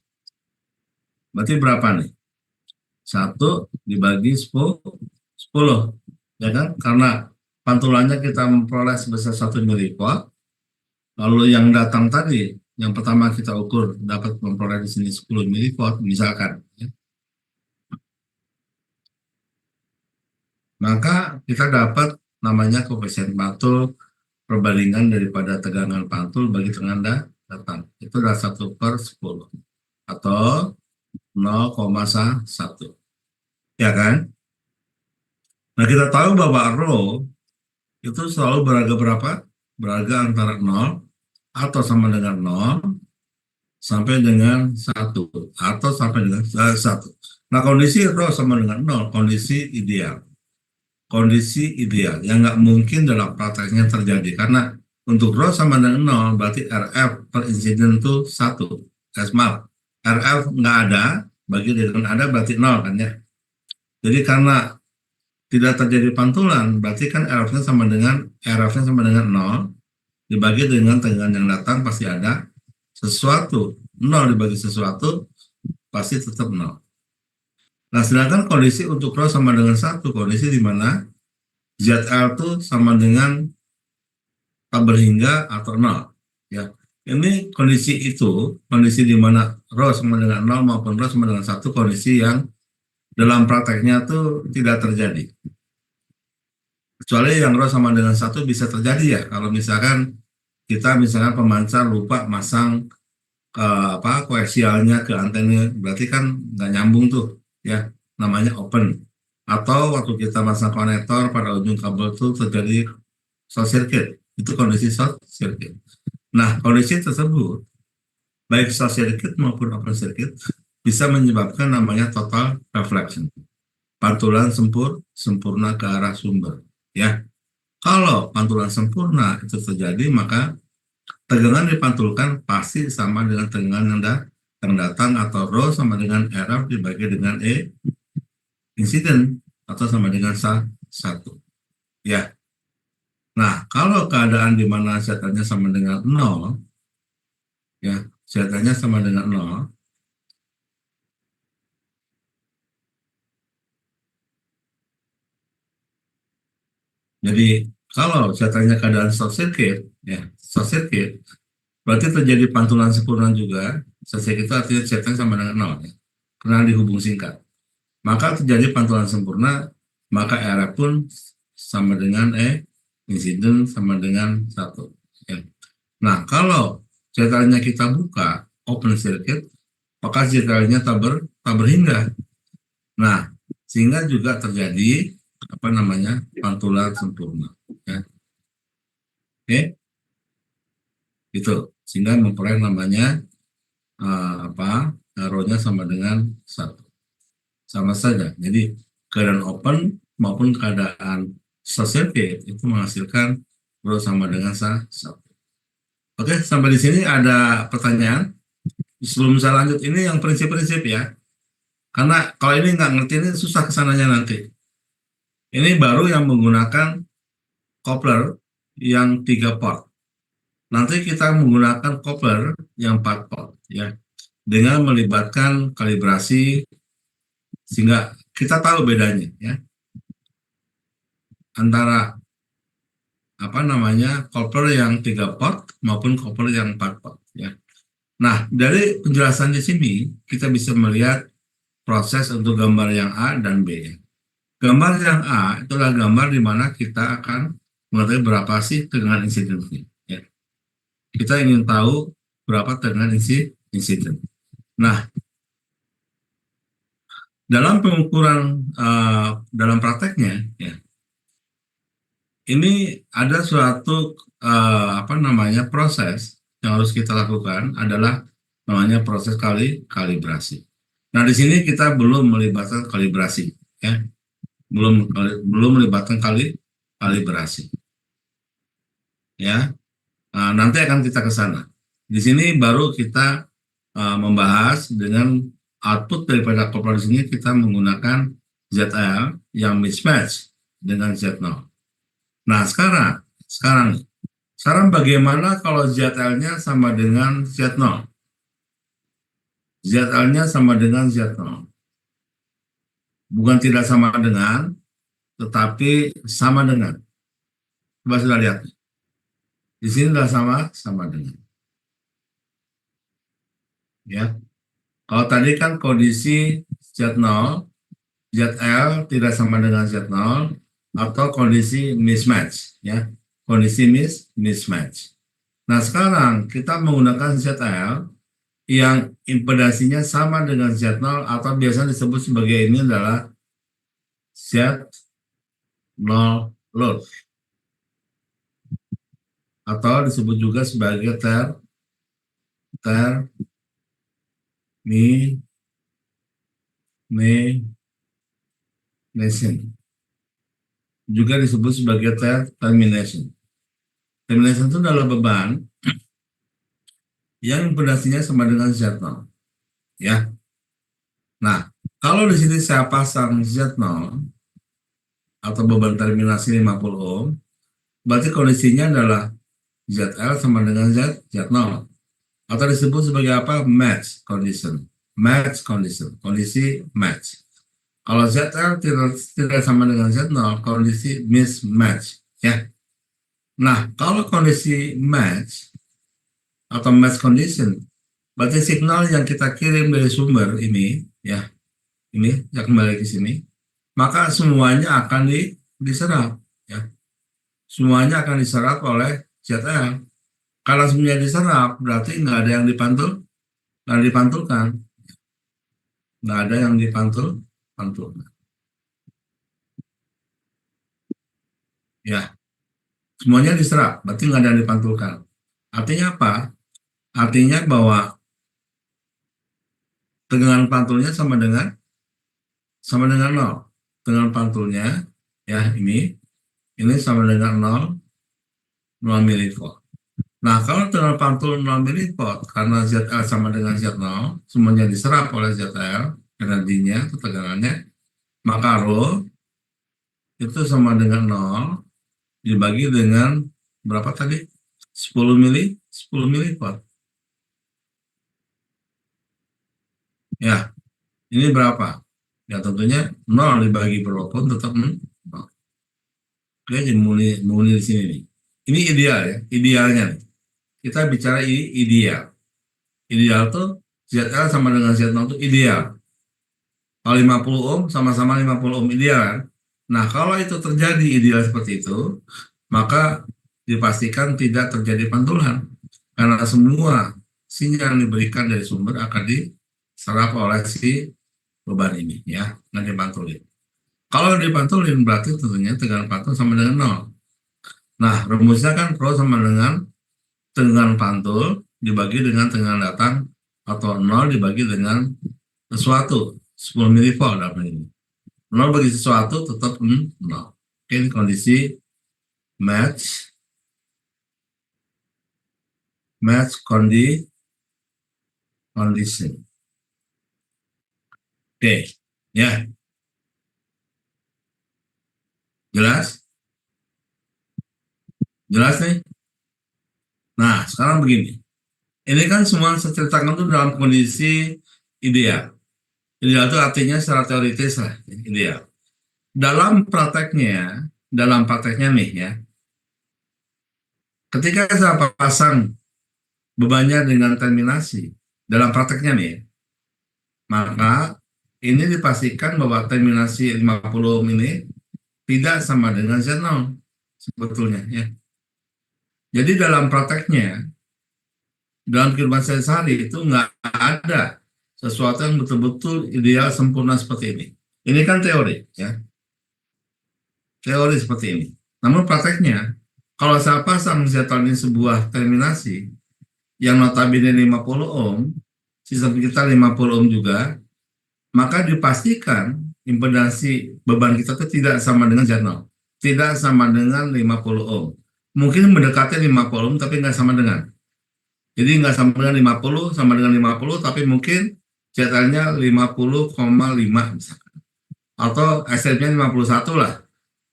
Berarti berapa nih? 1 dibagi 10, ya kan? Karena pantulannya kita memperoleh sebesar 1 miliwatt. Lalu yang datang tadi, yang pertama kita ukur dapat memperoleh di sini 10 miliwatt, misalkan, ya. Maka kita dapat namanya koefisien pantul perbandingan daripada tegangan pantul bagi tegangan datang. Itu adalah 1/10 atau 0,1. Ya kan? Nah, kita tahu bahwa rho itu selalu berharga berapa? Berharga antara 0 atau sama dengan 0 sampai dengan 1 atau sampai dengan 1. Nah, kondisi rho sama dengan 0, kondisi ideal. Kondisi ideal yang nggak mungkin dalam prakteknya terjadi, karena untuk rho sama dengan 0 berarti RF per insiden itu 1. Maaf, RF nggak ada, bagi dengan ada berarti 0 kan ya. Jadi karena tidak terjadi pantulan, berarti kan RF-nya sama dengan 0 dibagi dengan tegangan yang datang pasti ada sesuatu. 0 dibagi sesuatu pasti tetap 0. Nah, sedangkan kondisi untuk rho sama dengan 1, kondisi di mana ZL itu sama dengan tabel hingga atau 0. Ya. Ini kondisi itu, kondisi di mana rho sama dengan 0 maupun rho sama dengan 1, kondisi yang dalam prakteknya itu tidak terjadi. Kecuali yang rho sama dengan 1 bisa terjadi ya, kalau misalkan kita misalnya pemancar lupa masang koaksialnya ke antena, berarti kan nggak nyambung tuh, ya, namanya open. Atau waktu kita masang konektor pada ujung kabel itu terjadi short circuit, itu kondisi short circuit. Nah, kondisi tersebut baik short circuit maupun open circuit bisa menyebabkan namanya total reflection, pantulan sempurna ke arah sumber, ya. Kalau pantulan sempurna itu terjadi, maka tegangan dipantulkan pasti sama dengan tegangan yang datang, atau rho sama dengan RF dibagi dengan E insiden atau sama dengan 1. Ya. Nah, kalau keadaan di mana Z-nya sama dengan 0, ya, Z-nya sama dengan 0, jadi kalau Z-nya keadaan short circuit, ya, short circuit, berarti terjadi pantulan sempurna juga. Short circuit itu artinya Z-nya sama dengan 0, ya, karena dihubung singkat. Maka terjadi pantulan sempurna maka RF pun sama dengan insiden sama dengan 1. Ya. Nah, kalau ZL-nya kita buka, open circuit, maka ZL-nya tak berhingga. Nah, sehingga juga terjadi pantulan sempurna. Ya. Oke, itu sehingga memperoleh namanya rho-nya sama dengan 1. Sama saja. Jadi keadaan open maupun keadaan short circuit itu menghasilkan rho sama dengan 1. Oke, sampai di sini ada pertanyaan. Sebelum saya lanjut, ini yang prinsip-prinsip ya. Karena kalau ini nggak ngerti ini susah kesananya nanti. Ini baru yang menggunakan coupler yang 3 port. Nanti kita menggunakan coupler yang 4 port ya. Dengan melibatkan kalibrasi sehingga kita tahu bedanya ya antara coupler yang 3 port maupun coupler yang 4 port ya. Nah, dari penjelasan di sini kita bisa melihat proses untuk gambar yang A dan B ya. Gambar yang A itulah gambar di mana kita akan mengetahui berapa sih tegangan insidensi ya. Kita ingin tahu berapa tegangan insiden. Nah, dalam pengukuran dalam prakteknya ya, ini ada suatu proses yang harus kita lakukan adalah namanya proses kalibrasi. Nah, di sini kita belum melibatkan kalibrasi ya. Belum melibatkan kalibrasi. Ya. Nanti akan kita ke sana. Di sini baru kita membahas dengan output daripada coupler di sini kita menggunakan ZL yang mismatch dengan Z0. Nah, sekarang bagaimana kalau ZL-nya sama dengan Z0? ZL-nya sama dengan Z0. Bukan tidak sama dengan, tetapi sama dengan. Coba sudah lihat. Di sini sudah sama dengan. Ya. Kalau tadi kan kondisi Z0, ZL tidak sama dengan Z0 atau kondisi mismatch ya. Kondisi mismatch. Nah, sekarang kita menggunakan ZL yang impedasinya sama dengan Z0 atau biasa disebut sebagai ini adalah Z0 load atau disebut juga sebagai termination. Juga disebut sebagai termination. Termination itu adalah beban yang impedasinya sama dengan Z0. Ya. Nah, kalau di sini saya pasang Z0 atau beban terminasi 50 ohm, berarti kondisinya adalah ZL sama dengan Z0 atau disebut sebagai apa? Match condition. Kondisi match. Kalau ZL tidak sama dengan Z0, kondisi mismatch ya. Nah, kalau kondisi match atau match condition, berarti signal yang kita kirim dari sumber ini ya, ini yang kembali ke sini, maka semuanya akan diserap ya. Semuanya akan diserap oleh ZL. Kalau semuanya diserap, berarti nggak ada yang dipantulkan. Nggak ada yang dipantulkan. Ya, semuanya diserap, berarti nggak ada yang dipantulkan. Artinya apa? Artinya bahwa tegangan pantulnya sama dengan 0. Tegangan pantulnya ya ini sama dengan 0 milivolt. Nah, kalau tegangan pantul 0 milivolt karena ZL sama dengan Z0, semuanya diserap oleh ZL, energinya atau tegangannya, maka Rho itu sama dengan 0 dibagi dengan berapa tadi? 10 milivolt. Ya, ini berapa? Ya tentunya 0 dibagi berapa pun tetap 0. Oke, jadi muni di sini nih. Ini ideal ya, idealnya nih. Kita bicara ideal. Ideal tuh ZL sama dengan Z0 itu ideal. Kalau 50 ohm sama-sama 50 ohm ideal kan? Nah, kalau itu terjadi ideal seperti itu, maka dipastikan tidak terjadi pantulan. Karena semua sinyal yang diberikan dari sumber akan diserap oleh si beban ini, ya, nggak dipantulin. Kalau dipantulin berarti tentunya tegangan pantul sama dengan nol. Nah, rumusnya kan Rho sama dengan tegangan pantul dibagi dengan tegangan datang atau nol dibagi dengan sesuatu, 10 milivolt dalam hal ini. Nol bagi sesuatu tetap nol. Oke, ini kondisi match condition. Oke, ya, jelas? Jelas nih? Nah, sekarang begini. Ini kan semua saya ceritakan itu dalam kondisi ideal. Ideal itu artinya secara teoritis lah, ideal. Dalam prakteknya nih ya, ketika saya pasang bebannya dengan terminasi, dalam prakteknya nih, maka ini dipastikan bahwa terminasi 50 ini tidak sama dengan Z0 sebetulnya ya. Jadi dalam prakteknya, dalam kehidupan sehari-hari itu nggak ada sesuatu yang betul-betul ideal sempurna seperti ini. Ini kan teori ya, teori seperti ini. Namun prakteknya, kalau saya pasang Z0 ini sebuah terminasi yang notabene 50 ohm, sistem kita 50 ohm juga, maka dipastikan impedansi beban kita itu tidak sama dengan Z0. Tidak sama dengan 50 ohm. Mungkin mendekati 50 ohm tapi nggak sama dengan. Jadi nggak sama dengan 50, sama dengan 50, tapi mungkin Z-nya 50,5 misalkan. Atau SF-nya 51 lah.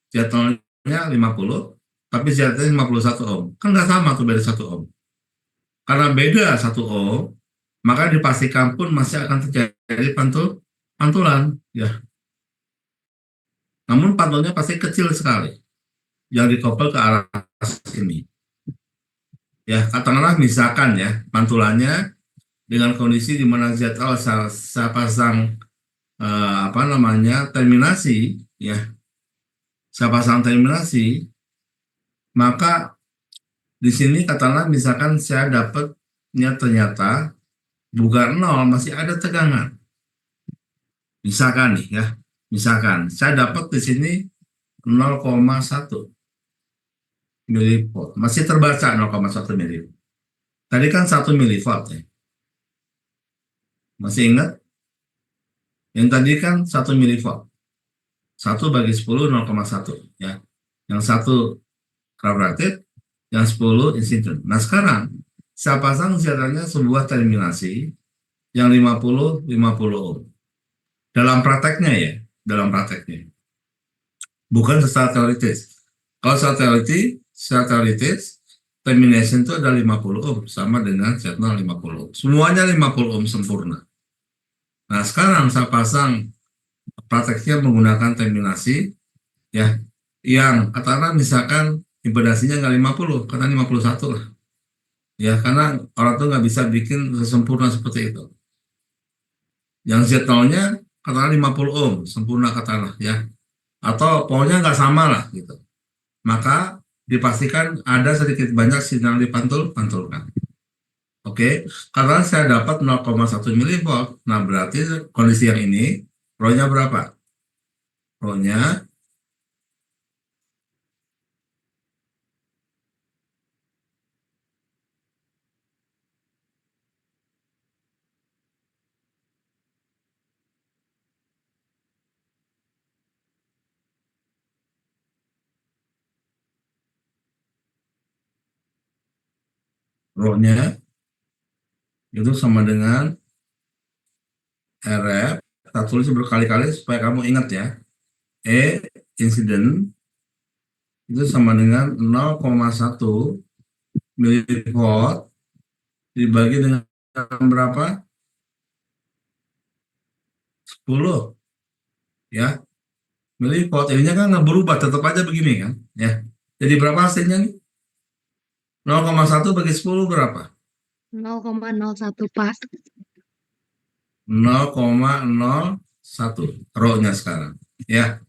Z-nya 50, tapi Z-nya 51 ohm. Kan nggak sama tuh beda 1 ohm. Karena beda 1 ohm, maka dipastikan pun masih akan terjadi pantulan. Ya. Namun pantulnya pasti kecil sekali yang dikoppel ke arah sini. Ya, katakanlah misalkan ya, pantulannya dengan kondisi di mana ZL saya pasang terminasi ya. Saya pasang terminasi, maka di sini katakanlah misalkan saya dapatnya ternyata bukan nol, masih ada tegangan. Misalkan nih ya, misalkan saya dapat di sini 0,1 milivolt. Masih terbaca 0,1 milivolt. Tadi kan 1 milivolt ya. Masih ingat? Yang tadi kan 1 milivolt. 1 bagi 10 0,1 ya. Yang satu kvadratit, yang 10 insinkron. Nah sekarang saya pasang jalannya sebuah terminasi yang 50 ohm. Dalam prakteknya ya, dalam prakteknya. Bukan secara teoritis. Kalau secara teoritis, termination itu ada 50 ohm sama dengan Z0 50 ohm. Semuanya 50 ohm sempurna. Nah, sekarang saya pasang prakteknya menggunakan terminasi ya yang katakanlah misalkan impedasinya nggak 50 karena 51 lah. Ya, karena orang tuh nggak bisa bikin sempurna seperti itu. Yang Z0-nya katakanlah 50 ohm, sempurna katakanlah ya. Atau pokoknya nggak sama lah gitu. Maka dipastikan ada sedikit banyak sinyal pantulkan. Oke, karena saya dapat 0,1 milivolt, nah berarti kondisi yang ini, Rho-nya berapa? Rho-nya Rho-nya itu sama dengan RF, kita tulis berkali-kali supaya kamu ingat ya. E incident itu sama dengan 0,1 milivolt dibagi dengan berapa? 10 ya. Milivolt ininya kan nggak berubah, tetap aja begini kan ya. Jadi berapa hasilnya nih? 0,1 bagi 10 berapa? 0,01 Pak. 0,01 Rho-nya sekarang ya.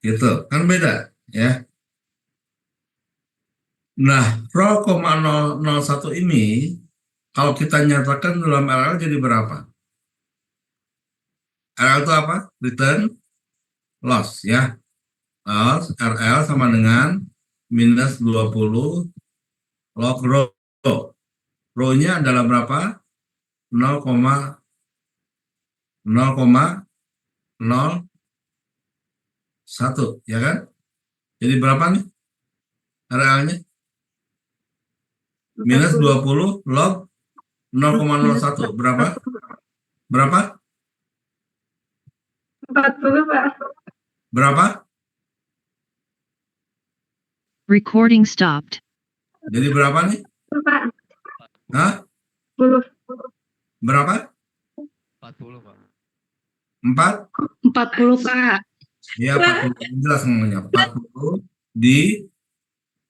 gitu kan beda ya. Nah, rho, 0,001 ini kalau kita nyatakan dalam RL jadi berapa? RL itu apa? Return loss ya. Loss RL sama dengan minus 20 log rho. Rho-nya adalah berapa? 0,001 ya kan? Jadi berapa nih RL-nya? Minus 20 log 0,01 berapa? Berapa? 40, Pak. Berapa? Recording stopped. Jadi berapa nih? Pak. Hah? 10. Berapa? 40, Pak. 4? 40, Pak. Ya 40. Jelas ngomongnya. 40 di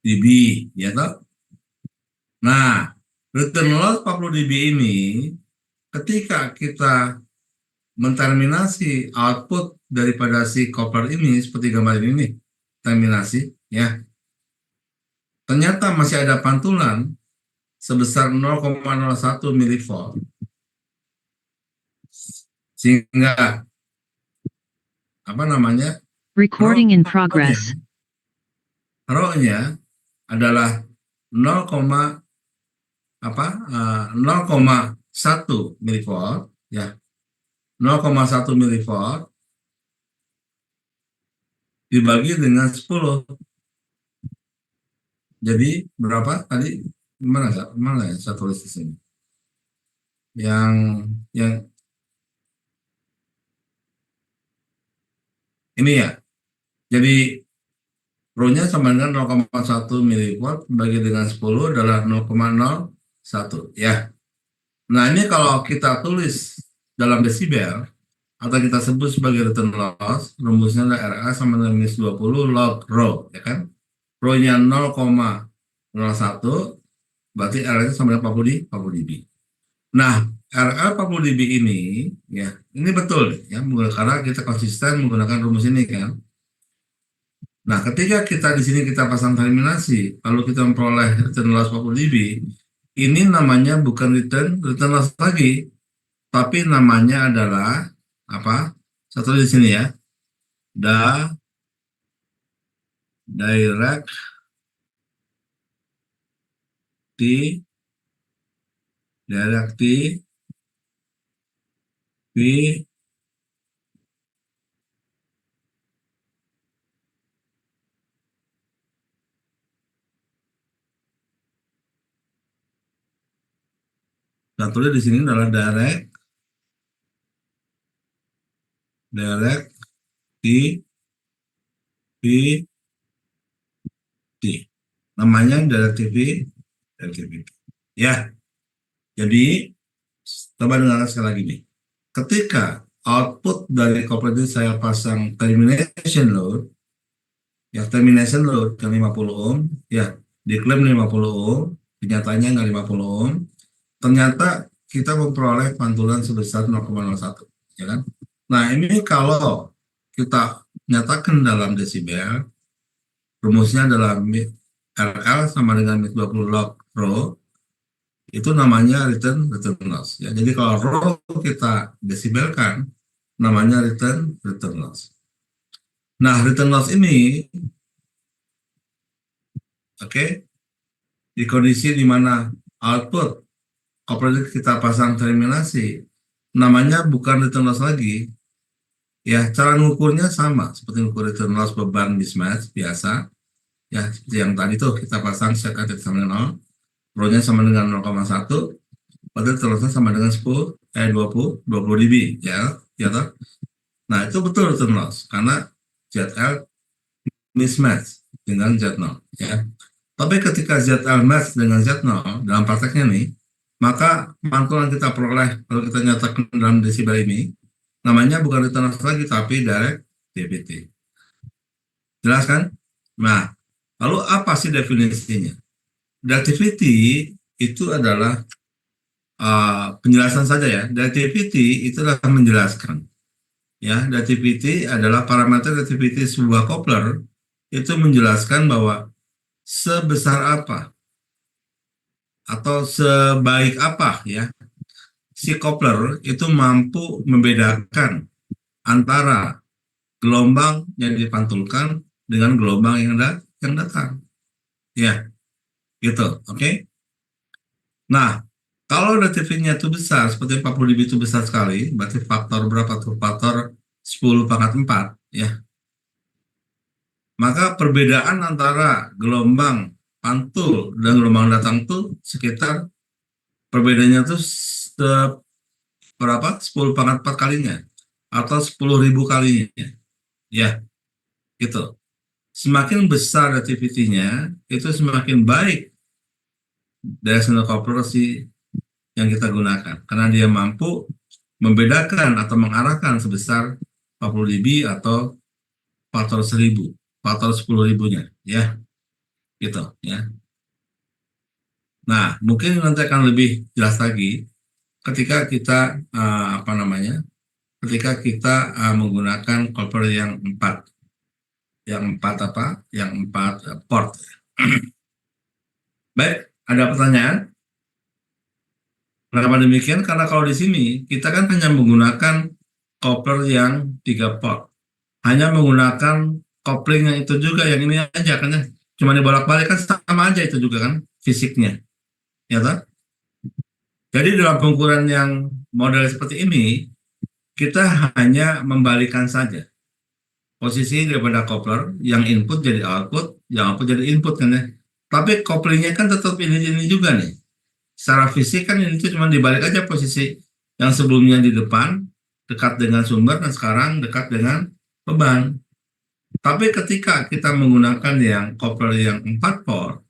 dB, ya toh? Nah, return loss 40 dB ini ketika kita menterminasi output daripada si coupler ini seperti gambar ini nih, terminasi ya. Ternyata masih ada pantulan sebesar 0,01 milivolt. Sehingga apa namanya? Recording in progress. Rho-nya adalah 0, apa 0,1 milivolt ya, 0,1 milivolt dibagi dengan 10. Jadi berapa tadi? Mana ya saya tulis di sini? Yang ini ya. Jadi Rho-nya sama dengan 0,1 milivolt bagi dengan 10 adalah 0,01 ya. Nah, ini kalau kita tulis dalam desibel atau kita sebut sebagai return loss, rumusnya adalah RA sama dengan minus 20 log rho, ya kan? Rho-nya 0,01, berarti RA sama dengan 40 dB. Nah, RA 40 dB ini, ya, ini betul ya, karena kita konsisten menggunakan rumus ini kan. Nah, ketika kita di sini kita pasang terminasi, lalu kita memperoleh return loss 40 dB, ini namanya bukan return loss lagi, tapi namanya adalah apa? Satu di sini ya, direct V dan tulis di sini adalah direct namanya directivity ya. Jadi coba dengarkan sekali lagi nih, ketika output dari coupler ini saya pasang termination load yang 50 ohm ya, diklaim 50 ohm, kenyataannya nggak 50 ohm, ternyata kita memperoleh pantulan sebesar 0,01 ya kan. Nah, ini kalau kita nyatakan dalam desibel, rumusnya adalah RL sama dengan 20 log rho, itu namanya return loss ya. Jadi kalau rho kita desibelkan, namanya return loss. Nah, return loss ini di kondisi di mana output coupler kita pasang terminasi, namanya bukan return loss lagi ya. Cara ngukurnya sama seperti ngukur return loss beban mismatch biasa ya, seperti yang tadi tuh kita pasang set sama dengan 0, rho-nya sama dengan 0,1, padahal terusnya sama dengan 20 dB ya, ya toh. Nah, itu betul return loss karena ZL mismatch dengan Z0 ya. Tapi ketika ZL match dengan Z0 dalam prakteknya nih, maka pantulan kita peroleh kalau kita nyatakan dalam desibel ini namanya bukan return loss lagi tapi directivity. Jelas kan? Nah, lalu apa sih definisinya? Directivity itu adalah penjelasan saja ya. Directivity itu adalah menjelaskan Ya, dativity adalah parameter dativity sebuah coupler itu menjelaskan bahwa sebesar apa atau sebaik apa ya si coupler itu mampu membedakan antara gelombang yang dipantulkan dengan gelombang yang datang. Ya, gitu. Oke. Nah, kalau dativity-nya itu besar, seperti 40 dB itu besar sekali, berarti faktor berapa tuh? Faktor 10 pangkat 4, ya. Maka perbedaan antara gelombang pantul dan gelombang datang tuh sekitar perbedaannya tuh berapa? 10 pangkat 4 kalinya atau 10.000 kalinya. Ya, gitu. Semakin besar dativity-nya, itu semakin baik directional coupler yang kita gunakan. Karena dia mampu membedakan atau mengarahkan sebesar 40 dB atau faktor 1000, faktor 10 ribunya. Ya, gitu. Ya. Nah, mungkin nanti akan lebih jelas lagi ketika kita ketika kita menggunakan coupler yang empat port. Baik, ada pertanyaan? Kenapa demikian? Karena kalau di sini kita kan hanya menggunakan coupler yang 3 port, hanya menggunakan kopling yang itu juga, yang ini aja kan ya, cuma dibolak-balik kan sama aja itu juga kan fisiknya, ya kan? Jadi dalam pengukuran yang model seperti ini, kita hanya membalikan saja posisi daripada coupler, yang input jadi output, yang output jadi input kan ya. Tapi couplingnya kan tetap ini juga nih. Secara fisik kan ini tuh cuma dibalik aja posisi yang sebelumnya di depan, dekat dengan sumber, dan sekarang dekat dengan beban. Tapi ketika kita menggunakan yang coupler yang 4 port,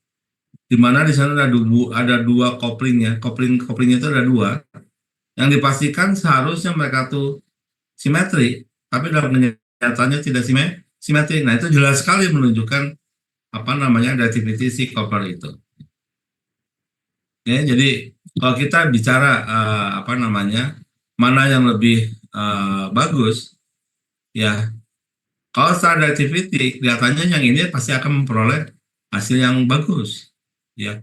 di mana di sana ada dua couplingnya, couplingnya itu ada dua, yang dipastikan seharusnya mereka tuh simetri, tapi dalam kenyataannya tidak simetri. Nah, itu jelas sekali menunjukkan dativity si coupler itu. Ya, jadi kalau kita bicara mana yang lebih bagus, ya kalau secara dativity kelihatannya yang ini pasti akan memperoleh hasil yang bagus, ya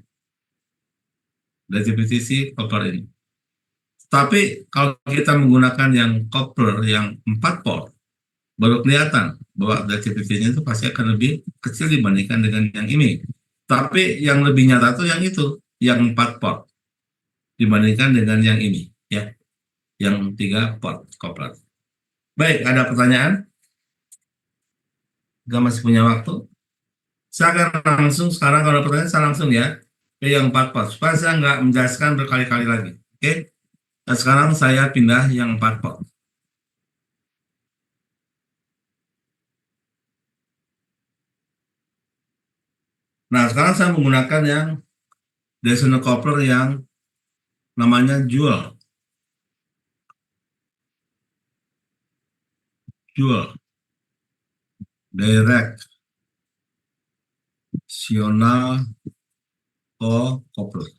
dativity si coupler ini. Tapi kalau kita menggunakan yang coupler yang 4 port, baru kelihatan bahwa dativity-nya itu pasti akan lebih kecil dibandingkan dengan yang ini. Tapi yang lebih nyata itu yang 4 port dibandingkan dengan yang ini, ya, yang 3 port coupler. Baik, ada pertanyaan? Gak masih punya waktu? Saya akan langsung sekarang, kalau ada pertanyaan saya langsung ya ke yang 4 port, supaya saya nggak menjelaskan berkali-kali lagi. Oke? Nah, sekarang saya pindah yang 4 port. Nah, sekarang saya menggunakan yang directional coupler yang namanya Joule directional coupler,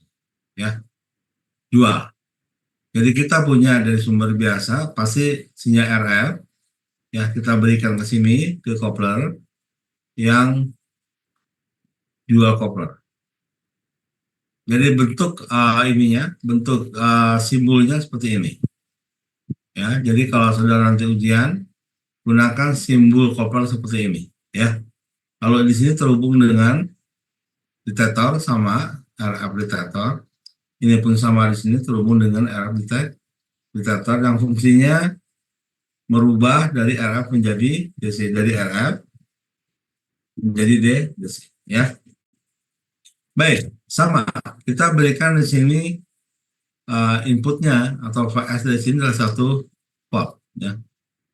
ya, Joule. Jadi kita punya dari sumber biasa pasti sinyal RF, ya, kita berikan ke sini ke coupler yang Joule coupler. Jadi bentuk bentuk simbolnya seperti ini. Ya, jadi kalau saudara nanti ujian, gunakan simbol coupler seperti ini. Ya, kalau di sini terhubung dengan detektor sama RF detektor, ini pun sama di sini terhubung dengan RF detektor yang fungsinya merubah dari RF menjadi DC, dari RF menjadi DC. Ya, baik, sama. Kita berikan di sini inputnya atau VS dari sini adalah satu port. Ya.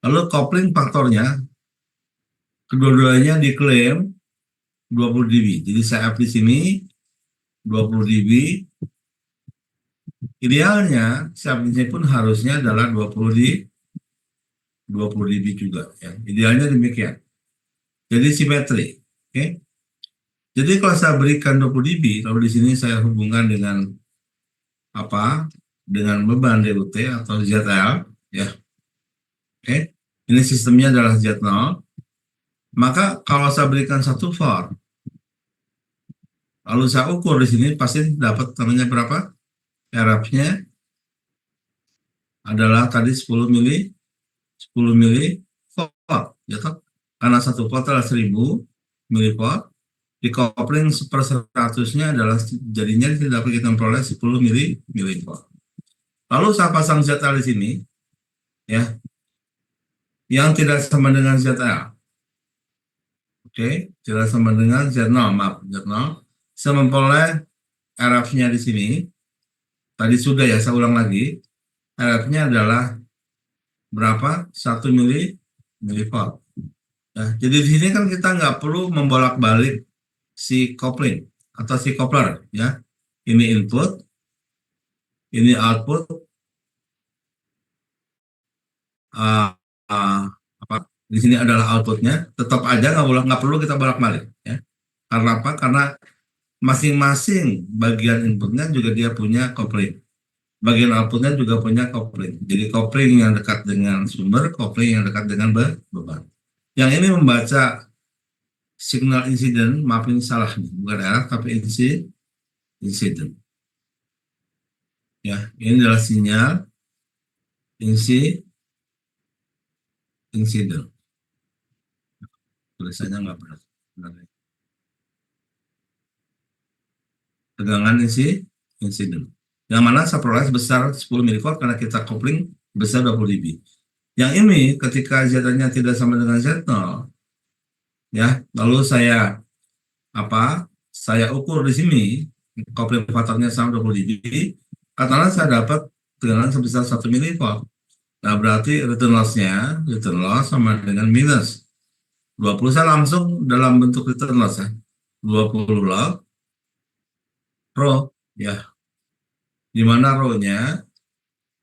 Lalu coupling faktornya kedua-duanya diklaim 20 dB. Jadi saya di sini 20 dB. Idealnya saya pun harusnya adalah 20 dB juga. Ya. Idealnya demikian. Jadi simetri. Oke. Jadi kalau saya berikan 20 dB, lalu di sini saya hubungkan dengan dengan beban DUT atau ZL, ya. Oke. Ini sistemnya adalah Z0. Maka kalau saya berikan satu for, lalu saya ukur di sini pasti dapat namanya berapa? RF-nya adalah tadi 10 mili volt, ya toh? Karena satu volt adalah 1000 milivolt, dikopling per 100-nya adalah jadinya tidak dapat kita memperoleh 10 milivolt. Lalu saya pasang ZL di sini, ya, yang tidak sama dengan ZL. Oke, tidak sama dengan Z0, maaf, Z0. Saya memperoleh RF-nya di sini. Tadi sudah ya, saya ulang lagi. RF-nya adalah berapa? 1 milivolt. Ya, jadi di sini kan kita nggak perlu membolak-balik si kopling atau si coupler, ya. Ini input, ini output, apa? Di sini adalah outputnya. Tetap aja nggak perlu kita bolak-balik, ya. Karena apa? Karena masing-masing bagian inputnya juga dia punya kopling. Bagian outputnya juga punya kopling. Jadi kopling yang dekat dengan sumber, kopling yang dekat dengan beban. Yang ini membaca signal insiden, maaf ini salah nih, bukan RF tapi insiden. Ya, ini adalah sinyal insiden. Tulisannya nggak benar. Tegangan insiden. Yang mana saya peroleh sebesar 10 milivolt karena kita kopling besar 20 dB. Yang ini ketika Z-nya tidak sama dengan Z0, ya, lalu saya ukur di sini kopling faktornya sama 20 dB, katakanlah saya dapat tegangan sebesar 1 milivolt. Nah, berarti return loss sama dengan minus 20. Saya langsung dalam bentuk return loss, ya. 20 log rho, ya. Di mana rho-nya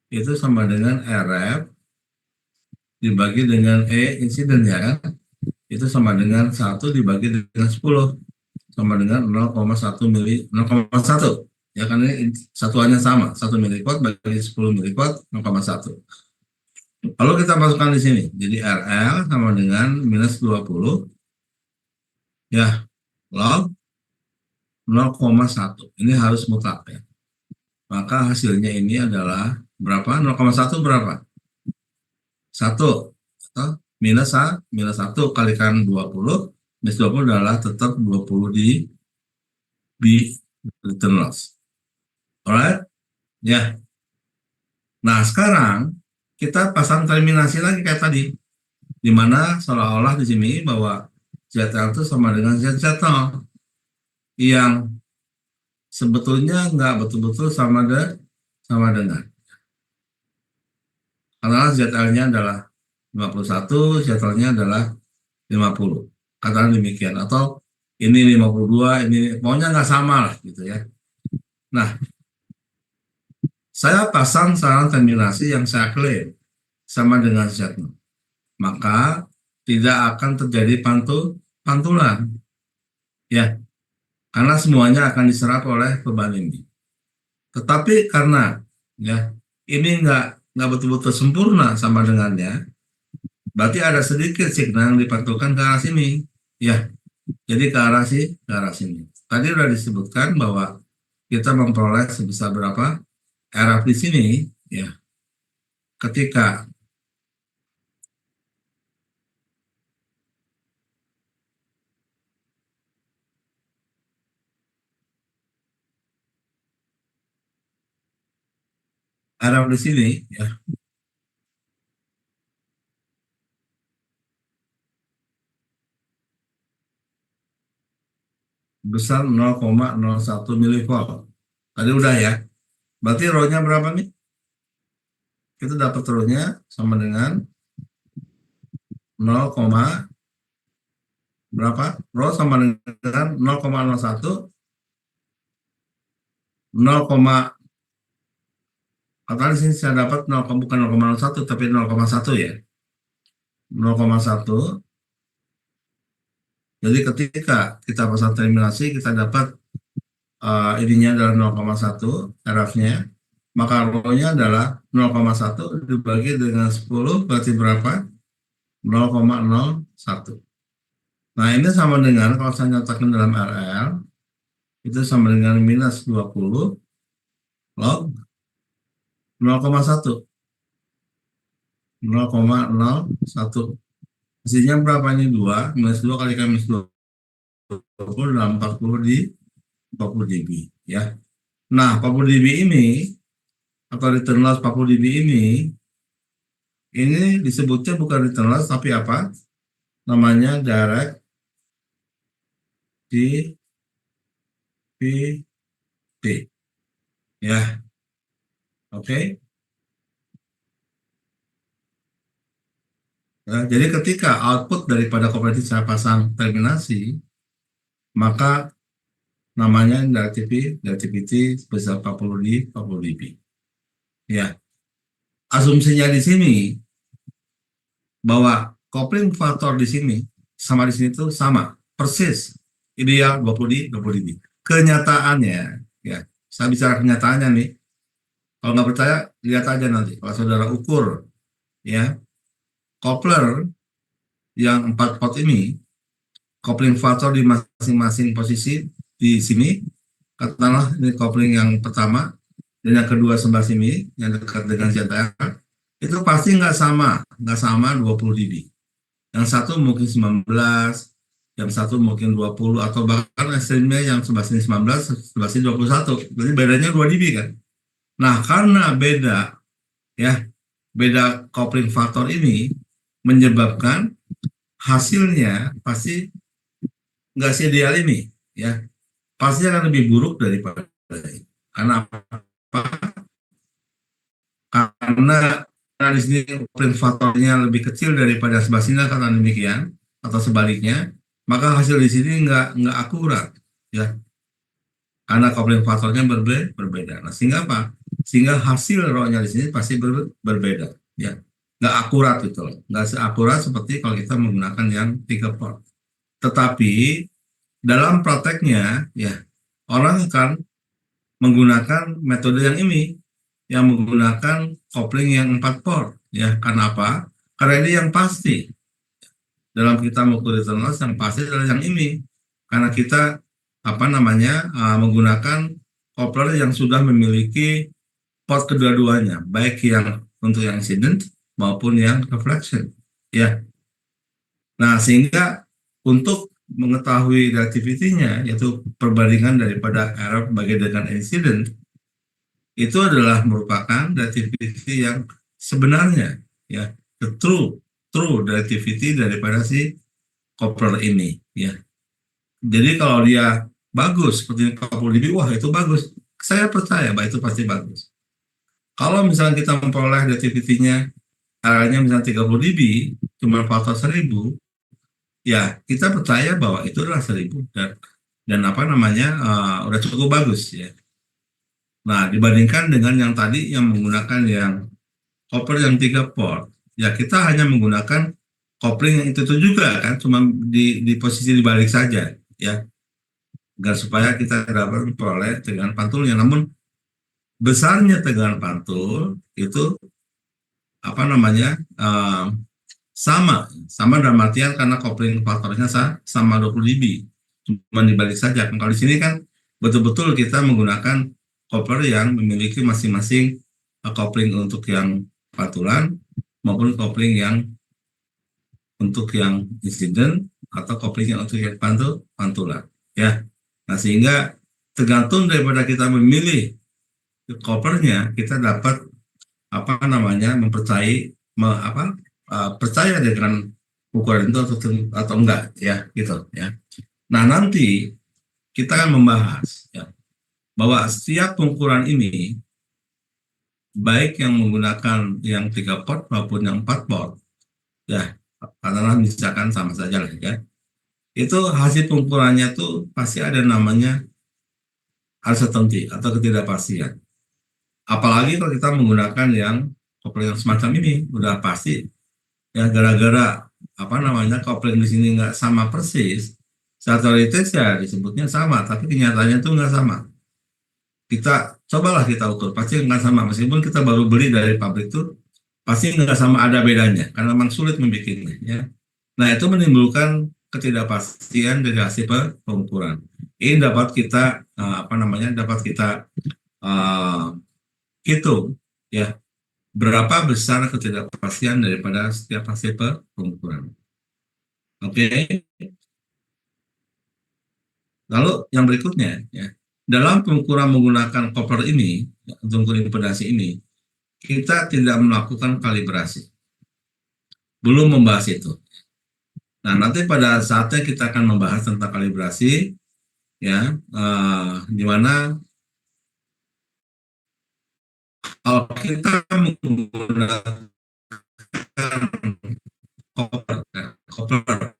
itu sama dengan RF dibagi dengan E insiden, ya kan? Itu sama dengan 1 dibagi dengan 10 sama dengan 0,1 ya kan, ini satuannya sama, 1 milivolt bagi 10 milivolt 0,1. Lalu kita masukkan di sini, jadi RL sama dengan minus 20, ya, log 0,1. Ini harus mutlak, ya. Maka hasilnya ini adalah berapa? 0,1 berapa? 1. Atau minus 1 kalikan 20. Minus 20 adalah tetap 20 di return loss. Alright? Ya. Nah, sekarang kita pasang terminasi lagi kayak tadi. Di mana seolah-olah di sini bahwa ZL itu sama dengan Z0. Yang sebetulnya nggak betul-betul sama dengan. Karena ZL-nya adalah 51, ZL-nya adalah 50. Katakan demikian. Atau ini 52, ini pokoknya nggak sama lah gitu, ya. Nah, saya pasang saluran terminasi yang saya klaim sama dengan Z0. Maka tidak akan terjadi pantulan. Ya. Karena semuanya akan diserap oleh beban ini. Tetapi karena, ya, ini nggak betul-betul sempurna sama dengannya, berarti ada sedikit signal yang dipantulkan ke arah sini, ya. Jadi ke arah sini. Tadi sudah disebutkan bahwa kita memperoleh sebesar berapa RF di sini, ya. Ketika RF di sini, ya, besar 0,01 milivolt. Tadi udah, ya. Berarti rho-nya berapa nih? Kita dapat rho-nya sama dengan 0, berapa? Rho sama dengan 0,01, 0, katakan di sini saya dapat 0, bukan 0,01 tapi 0,1, ya. 0,1. Jadi ketika kita pasang terminasi kita dapat ininya adalah 0,1 RF-nya, maka rho-nya adalah 0,1 dibagi dengan 10 berarti berapa? 0,01. Nah, ini sama dengan kalau saya nyatakan dalam RL, itu sama dengan minus 20 log 0,1. 0,01. Hasilnya berapa ini? 2. Minus 2 kali minus 20 dalam 40 dB. Ya. Nah, 40 dB ini, atau return loss 40 dB ini disebutnya bukan return loss, tapi apa? Namanya direct DPT. Ya. Oke. Ya, jadi ketika output daripada kooperatif saya pasang terminasi, maka namanya directivity sebesar 40 dB. Ya. Asumsinya di sini bahwa coupling faktor di sini sama di sini itu sama, persis ideal 20 dB. Kenyataannya, ya, saya bicara kenyataannya nih. Kalau nggak percaya, lihat aja nanti. Kalau saudara ukur, ya, coupler yang 4 pot ini, coupling faktor di masing-masing posisi di sini, katakanlah ini coupling yang pertama, dan yang kedua sebelah sini, yang dekat dengan ZR, itu pasti nggak sama 20 dB. Yang satu mungkin 19, yang satu mungkin 20, atau bahkan ekstrimnya yang sebelah sini 19, sebelah sini 21. Berarti bedanya 2 dB kan? Nah, karena beda, ya, beda coupling faktor ini menyebabkan hasilnya pasti nggak seideal ini, ya. Pasti akan lebih buruk daripada ini. Karena apa? Karena di sini coupling faktornya lebih kecil daripada sebelah sini, karena demikian, atau sebaliknya, maka hasil di sini nggak akurat, ya. Karena coupling faktornya berbeda. Nah, sehingga apa? Sehingga hasil ROA-nya di sini pasti berbeda, ya. Nggak akurat gitu loh. Nggak seakurat seperti kalau kita menggunakan yang 3 port. Tetapi dalam prakteknya, ya, orang akan menggunakan metode yang ini, yang menggunakan coupling yang 4 port, ya. Karena apa? Karena ini yang pasti. Dalam kita mengukur return loss yang pasti adalah yang ini. Karena kita menggunakan coupler yang sudah memiliki port kedua-duanya, baik yang untuk yang incident maupun yang reflection, ya. Nah, sehingga untuk mengetahui reactivity-nya, yaitu perbandingan daripada error bagi dengan incident, itu adalah merupakan reactivity yang sebenarnya, ya, the true reactivity daripada si coupler ini, ya. Jadi kalau dia bagus seperti 40 dB, wah itu bagus. Saya percaya bahwa itu pasti bagus. Kalau misalnya kita memperoleh reactivity-nya nya misalnya 30 dB, cuma faktor 1000, ya kita percaya bahwa itu adalah 1000 dan udah cukup bagus, ya. Nah, dibandingkan dengan yang tadi yang menggunakan yang coupler yang 3 port, ya kita hanya menggunakan coupling yang itu juga kan, cuma di posisi dibalik saja, ya, agar supaya kita dapat memperoleh tegangan pantulnya. Namun besarnya tegangan pantul itu sama dalam artian karena coupling faktornya sama 20 dB, cuma dibalik saja. Kalau di sini kan betul-betul kita menggunakan coupler yang memiliki masing-masing coupling untuk yang pantulan maupun coupling yang untuk yang incident atau coupling yang untuk yang pantulan, ya. Nah, sehingga tergantung daripada kita memilih couplernya, kita dapat percaya dengan ukuran itu atau enggak, ya, gitu, ya. Nah, nanti kita akan membahas, ya, bahwa setiap pengukuran ini, baik yang menggunakan yang 3 port maupun yang 4 port, ya, karena misalkan sama saja lah, ya. Itu hasil pengukurannya tuh pasti ada namanya uncertainty atau ketidakpastian. Apalagi kalau kita menggunakan yang coupling yang semacam ini, udah pasti, ya, gara-gara coupling di sini nggak sama persis, secara tes ya disebutnya sama, tapi kenyataannya tuh nggak sama. Kita cobalah kita ukur, pasti nggak sama, meskipun kita baru beli dari pabrik tuh pasti nggak sama ada bedanya karena memang sulit membikinnya ya. Nah, itu menimbulkan ketidakpastian dari hasil pengukuran. Ini dapat kita apa namanya? Dapat kita uh, hitung ya berapa besar ketidakpastian daripada setiap hasil pengukuran. Oke. Lalu yang berikutnya ya, dalam pengukuran menggunakan koper ini, ya, untuk ukur impedasi ini, kita tidak melakukan kalibrasi. Belum membahas itu. Nah, nanti pada saatnya kita akan membahas tentang kalibrasi, ya, di mana kalau kita menggunakan koper,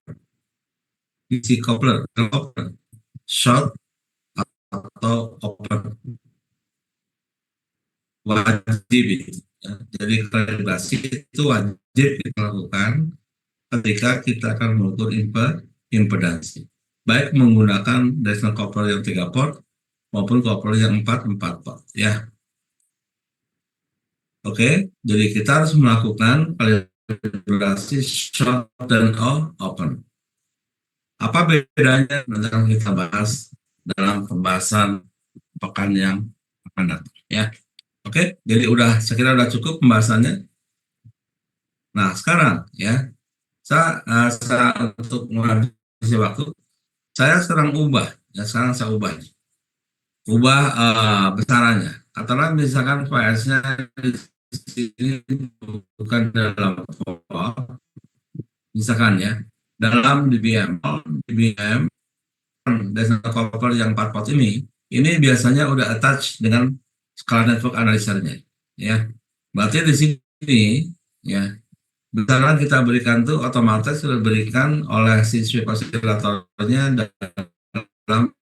isi koper, short atau koper wajib itu. Ya. Jadi kalibrasi itu wajib kita lakukan ketika kita akan mengukur impedansi. Baik menggunakan decimal coupler yang 3 port maupun coupler yang 4 port ya. Oke, jadi kita harus melakukan kalibrasi short dan open. Apa bedanya? Nanti akan kita bahas dalam pembahasan pekan yang akan datang ya. Oke, jadi saya kira udah cukup pembahasannya. Nah, sekarang ya, saya untuk menghabisi waktu, saya sekarang ubah, ya sekarang saya ubah besarannya. Katakanlah misalkan PS-nya di sini bukan dalam volt, misalkan ya, dalam dBm, decimal copper yang 4 pot ini biasanya udah attach dengan skala network analyzer-nya, ya. Berarti di sini, ya, besaran kita berikan tuh otomatis sudah diberikan oleh si sweep oscillator-nya dalam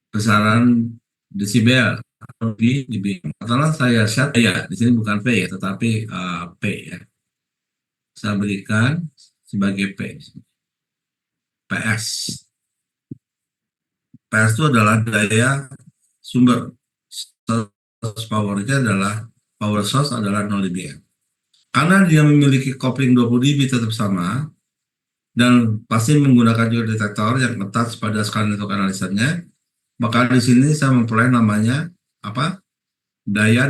besaran desibel atau dBm. Katakanlah saya set ya, di sini bukan P ya, tetapi P ya. Saya berikan sebagai PS. PS itu adalah daya sumber. Source power-nya adalah power source adalah 0 dBm. Karena dia memiliki kopling 20 dB tetap sama dan pasti menggunakan juga detektor yang attach pada skala network analyzer-nya, maka di sini saya memperoleh namanya apa? Daya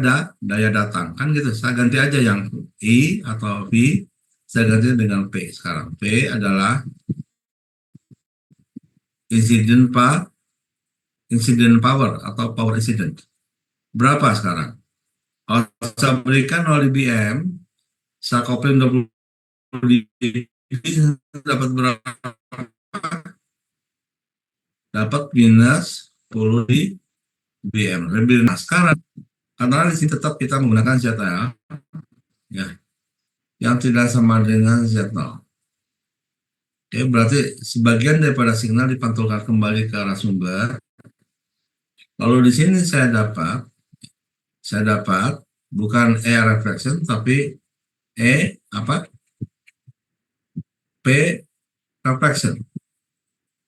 datang. Kan gitu. Saya ganti aja yang I atau V, saya ganti dengan P sekarang. P adalah incident power atau power incident. Berapa sekarang? Kalau saya berikan 0 dBm, saya kopling 20 dBm, dapat berapa? Dapat minus 10 dBm. Lebih. Nah, sekarang karena di sini tetap kita menggunakan ZL, ya, yang tidak sama dengan Z0. Oke, berarti sebagian daripada signal dipantulkan kembali ke arah sumber. Lalu di sini saya dapat bukan E reflection tapi E apa? P reflection.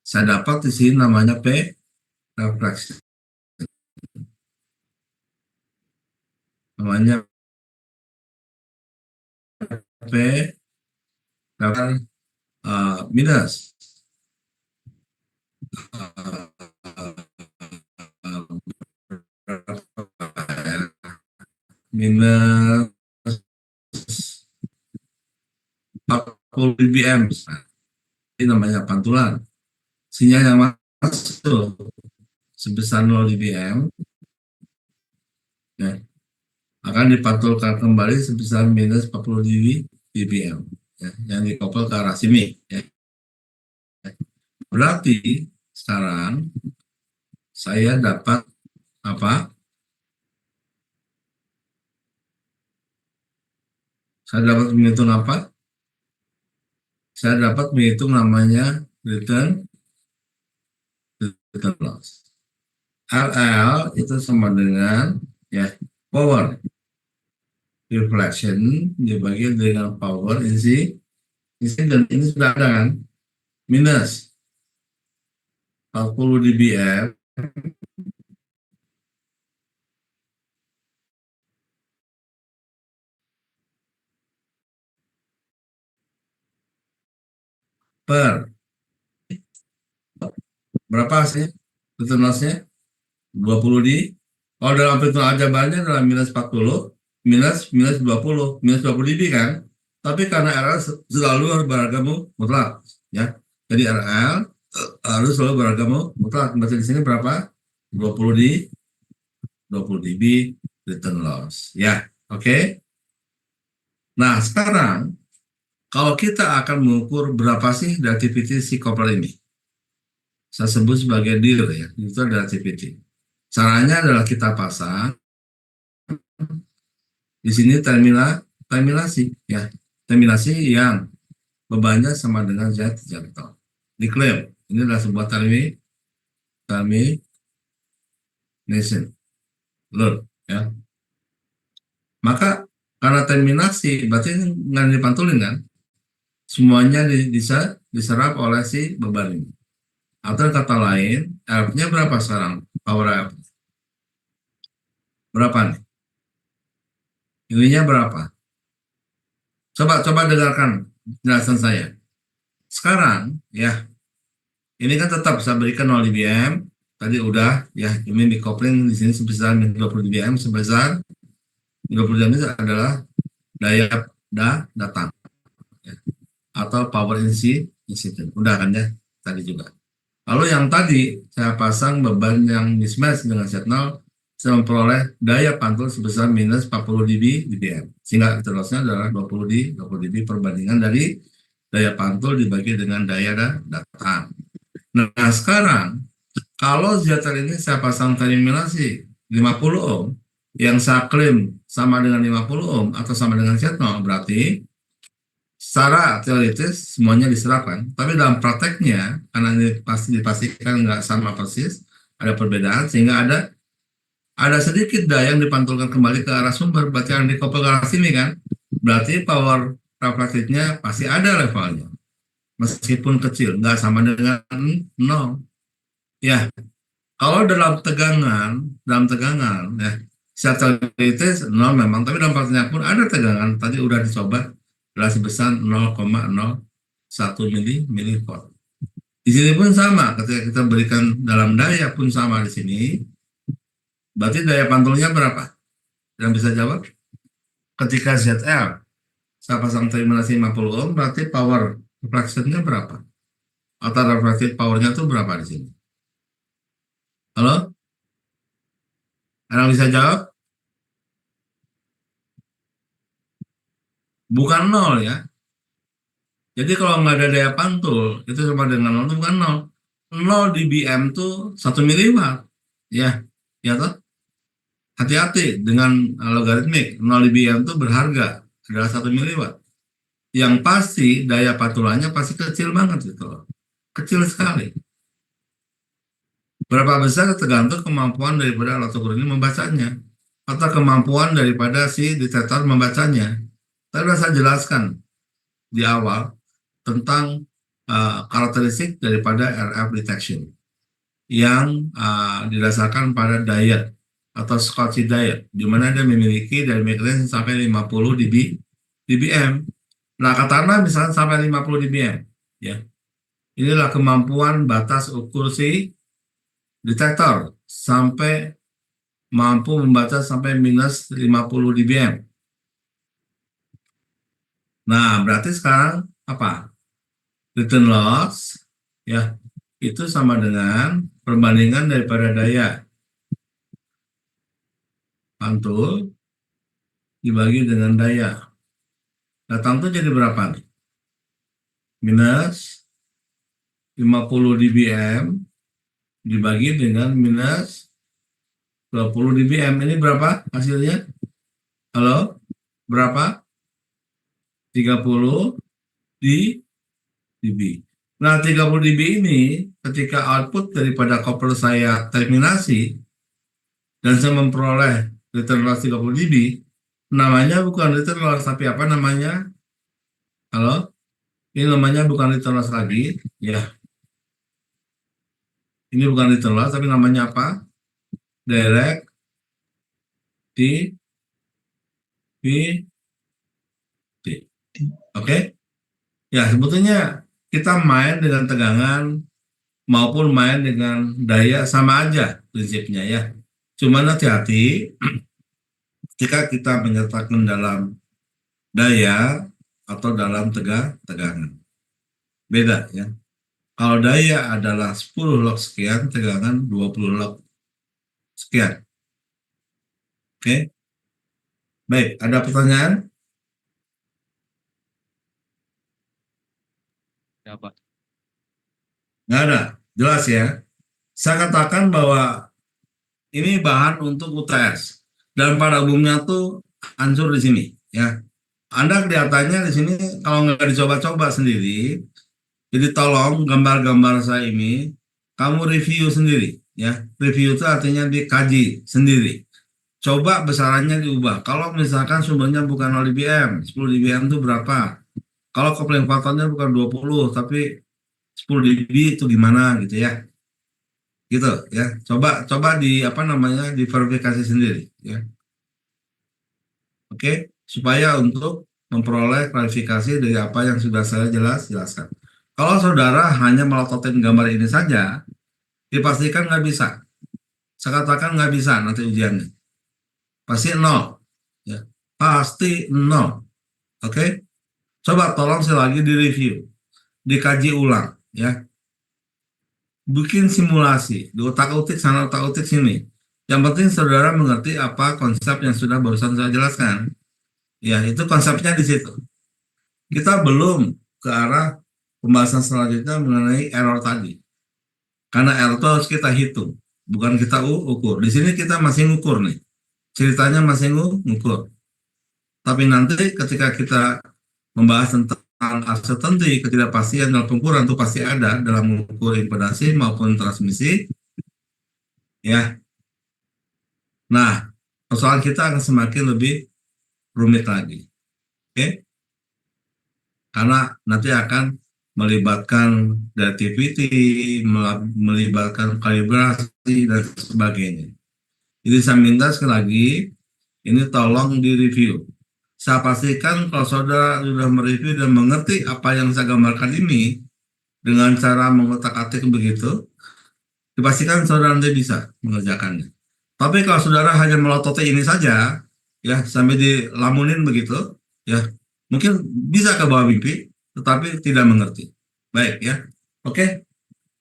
Saya dapat di sini namanya P reflection. Namanya P reflection minus minus 40 dBm. Ini namanya pantulan. Sinyal yang masuk sebesar 0 dBm ya, akan dipantulkan kembali sebesar minus 40 dBm ya, yang dikoppel ke arah sini ya. Berarti sekarang saya dapat apa? Saya dapat menghitung apa? Saya dapat menghitung namanya return loss. RL itu sama dengan ya power reflection dibagi dengan power incident. Ini sudah ada kan? Minus 40 dBm per berapa sih return loss-nya? 20 di, kalau dalam perhitungan aljabarnya adalah minus 40, minus 20, minus 20 dB kan? Tapi karena RL selalu harus berharga mutlak, ya. Jadi RL harus selalu berharga mutlak. Berarti di sini berapa? 20 di 20 dB return loss, ya. Oke. Nah, sekarang kalau kita akan mengukur berapa sih directivity si kopler ini, saya sebut sebagai DIR ya, itu adalah directivity. Caranya adalah kita pasang di sini terminasi ya, terminasi yang bebannya sama dengan Z jangkau. Diklaim ini adalah sebuah termination load ya. Maka karena terminasi berarti nggak dipantulin kan, semuanya bisa diserap oleh si beban ini. Atau kata lain, RF-nya berapa sekarang? Power RF berapa nih? Ininya berapa? Coba dengarkan penjelasan saya. Sekarang ya, ini kan tetap saya berikan 0 dBm. Tadi udah ya, ini decoupling di sini sebesar 20 dBm, sebesar 20 dBm itu adalah daya datang ya, atau power incident. Udah kan ya tadi juga. Lalu yang tadi saya pasang beban yang mismatch dengan Z0, saya memperoleh daya pantul sebesar minus 40 dBm. Sehingga return loss-nya adalah 20 dB perbandingan dari daya pantul dibagi dengan daya datang. Nah, sekarang kalau ZL ini saya pasang terminasi 50 ohm, yang saya klaim sama dengan 50 ohm atau sama dengan Z0, berarti secara teoritis semuanya diserapkan, tapi dalam prakteknya karena ini pasti dipastikan nggak sama persis, ada perbedaan sehingga ada sedikit daya yang dipantulkan kembali ke arah sumber. Berarti yang dikoppel ke arah sini kan, berarti power reflektifnya pasti ada levelnya, meskipun kecil, nggak sama dengan 0. Ya, kalau dalam tegangan ya, secara teoritis 0 memang, tapi dalam prakteknya pun ada tegangan. Tadi udah dicoba adalah sebesar 0,01 milivolt. Di sini pun sama, ketika kita berikan dalam daya pun sama di sini. Berarti daya pantulnya berapa? Yang bisa jawab? Ketika ZL saya pasang terminasi 50 ohm, berarti power reflection-nya berapa? Atau reflected power-nya itu berapa di sini? Halo? Ada yang bisa jawab? Bukan 0 ya. Jadi kalau nggak ada daya pantul, itu sama dengan 0 itu bukan 0. 0 dBm itu 1 miliwatt. Ya, ya toh? Hati-hati dengan logaritmik. 0 dBm itu berharga, adalah 1 miliwatt. Yang pasti daya pantulannya pasti kecil banget gitu loh. Kecil sekali. Berapa besar tergantung kemampuan daripada alat ukur ini membacanya, atau kemampuan daripada si detektor membacanya. Tadi sudah saya jelaskan di awal tentang karakteristik daripada RF detection yang didasarkan pada diode atau Schottky diode, di mana dia memiliki dynamic range sampai 50 dBm. Nah, katakanlah misalnya sampai 50 dBm, ya. Inilah kemampuan batas ukur si detektor sampai mampu membaca sampai minus 50 dBm. Nah, berarti sekarang apa? Return loss ya itu sama dengan perbandingan daripada daya pantul dibagi dengan daya datang itu jadi berapa nih? Minus 50 dBm dibagi dengan minus 20 dBm. Ini berapa hasilnya? Halo? Berapa? 30 dB. Nah, 30 dB ini ketika output daripada coupler saya terminasi dan saya memperoleh return loss 30 dB, namanya bukan return loss tapi apa namanya? Halo? Ini namanya bukan return loss lagi, ya. Ini bukan return loss tapi namanya apa? Direct dB. Oke? Ya, sebetulnya kita main dengan tegangan maupun main dengan daya sama aja prinsipnya ya. Cuman hati-hati ketika kita menyertakan dalam daya atau dalam tegangan. Beda ya. Kalau daya adalah 10 log sekian, tegangan 20 log sekian. Oke. Baik, ada pertanyaan? Ya, Pak. Nggak ada. Jelas ya. Saya katakan bahwa ini bahan untuk UTS. Dan pada umumnya tuh hancur di sini ya. Anda kelihatannya di sini kalau nggak dicoba-coba sendiri, jadi tolong gambar-gambar saya ini kamu review sendiri ya. Review itu artinya dikaji sendiri. Coba besarannya diubah. Kalau misalkan sumbernya bukan 0 dBm, 10 dBm itu berapa? Kalau kopling faktornya bukan 20, tapi 10 dB itu gimana gitu ya. Gitu ya. Coba di apa namanya diverifikasi sendiri ya. Oke, supaya untuk memperoleh klarifikasi dari apa yang sudah saya jelaskan. Kalau saudara hanya melototin gambar ini saja, dipastikan nggak bisa. Saya katakan nggak bisa nanti ujiannya. Pasti nol. Ya. Pasti nol. Oke? Coba tolong sekali lagi direview. Dikaji ulang. Ya. Bikin simulasi. Di otak-utik sana, otak-utik sini. Yang penting saudara mengerti apa konsep yang sudah barusan saya jelaskan. Ya, itu konsepnya di situ. Kita belum ke arah pembahasan selanjutnya mengenai error tadi. Karena error itu harus kita hitung, bukan kita ukur. Di sini kita masih ngukur nih. Ceritanya masih ngukur. Tapi nanti ketika kita membahas tentang uncertainty, ketidakpastian dalam pengukuran itu pasti ada dalam mengukur impedasi maupun transmisi. Ya. Nah, persoalan kita akan semakin lebih rumit lagi. Oke? Karena nanti akan melibatkan directivity, melibatkan kalibrasi, dan sebagainya. Jadi saya minta sekali lagi, ini tolong direview. Saya pastikan kalau saudara sudah mereview dan mengerti apa yang saya gambarkan ini, dengan cara mengotak-atik begitu, dipastikan saudara nanti bisa mengerjakannya. Tapi kalau saudara hanya melototi ini saja, ya sampai dilamunin begitu, ya mungkin bisa ke bawah mimpi, tetapi tidak mengerti. Baik ya, oke.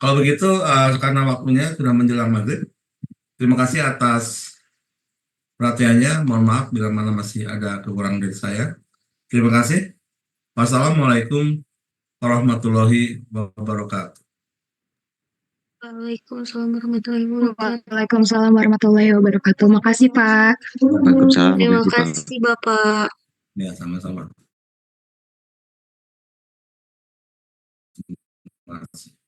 Kalau begitu karena waktunya sudah menjelang maghrib, terima kasih atas perhatiannya. Mohon maaf bila mana masih ada kekurangan dari saya. Terima kasih. Wassalamualaikum warahmatullahi wabarakatuh. Waalaikumsalam warahmatullahi wabarakatuh. Makasih, Pak. Waalaikumsalam. Terima Makasih, Pak. kasih, Bapak. Ya, sama-sama. Terima kasih.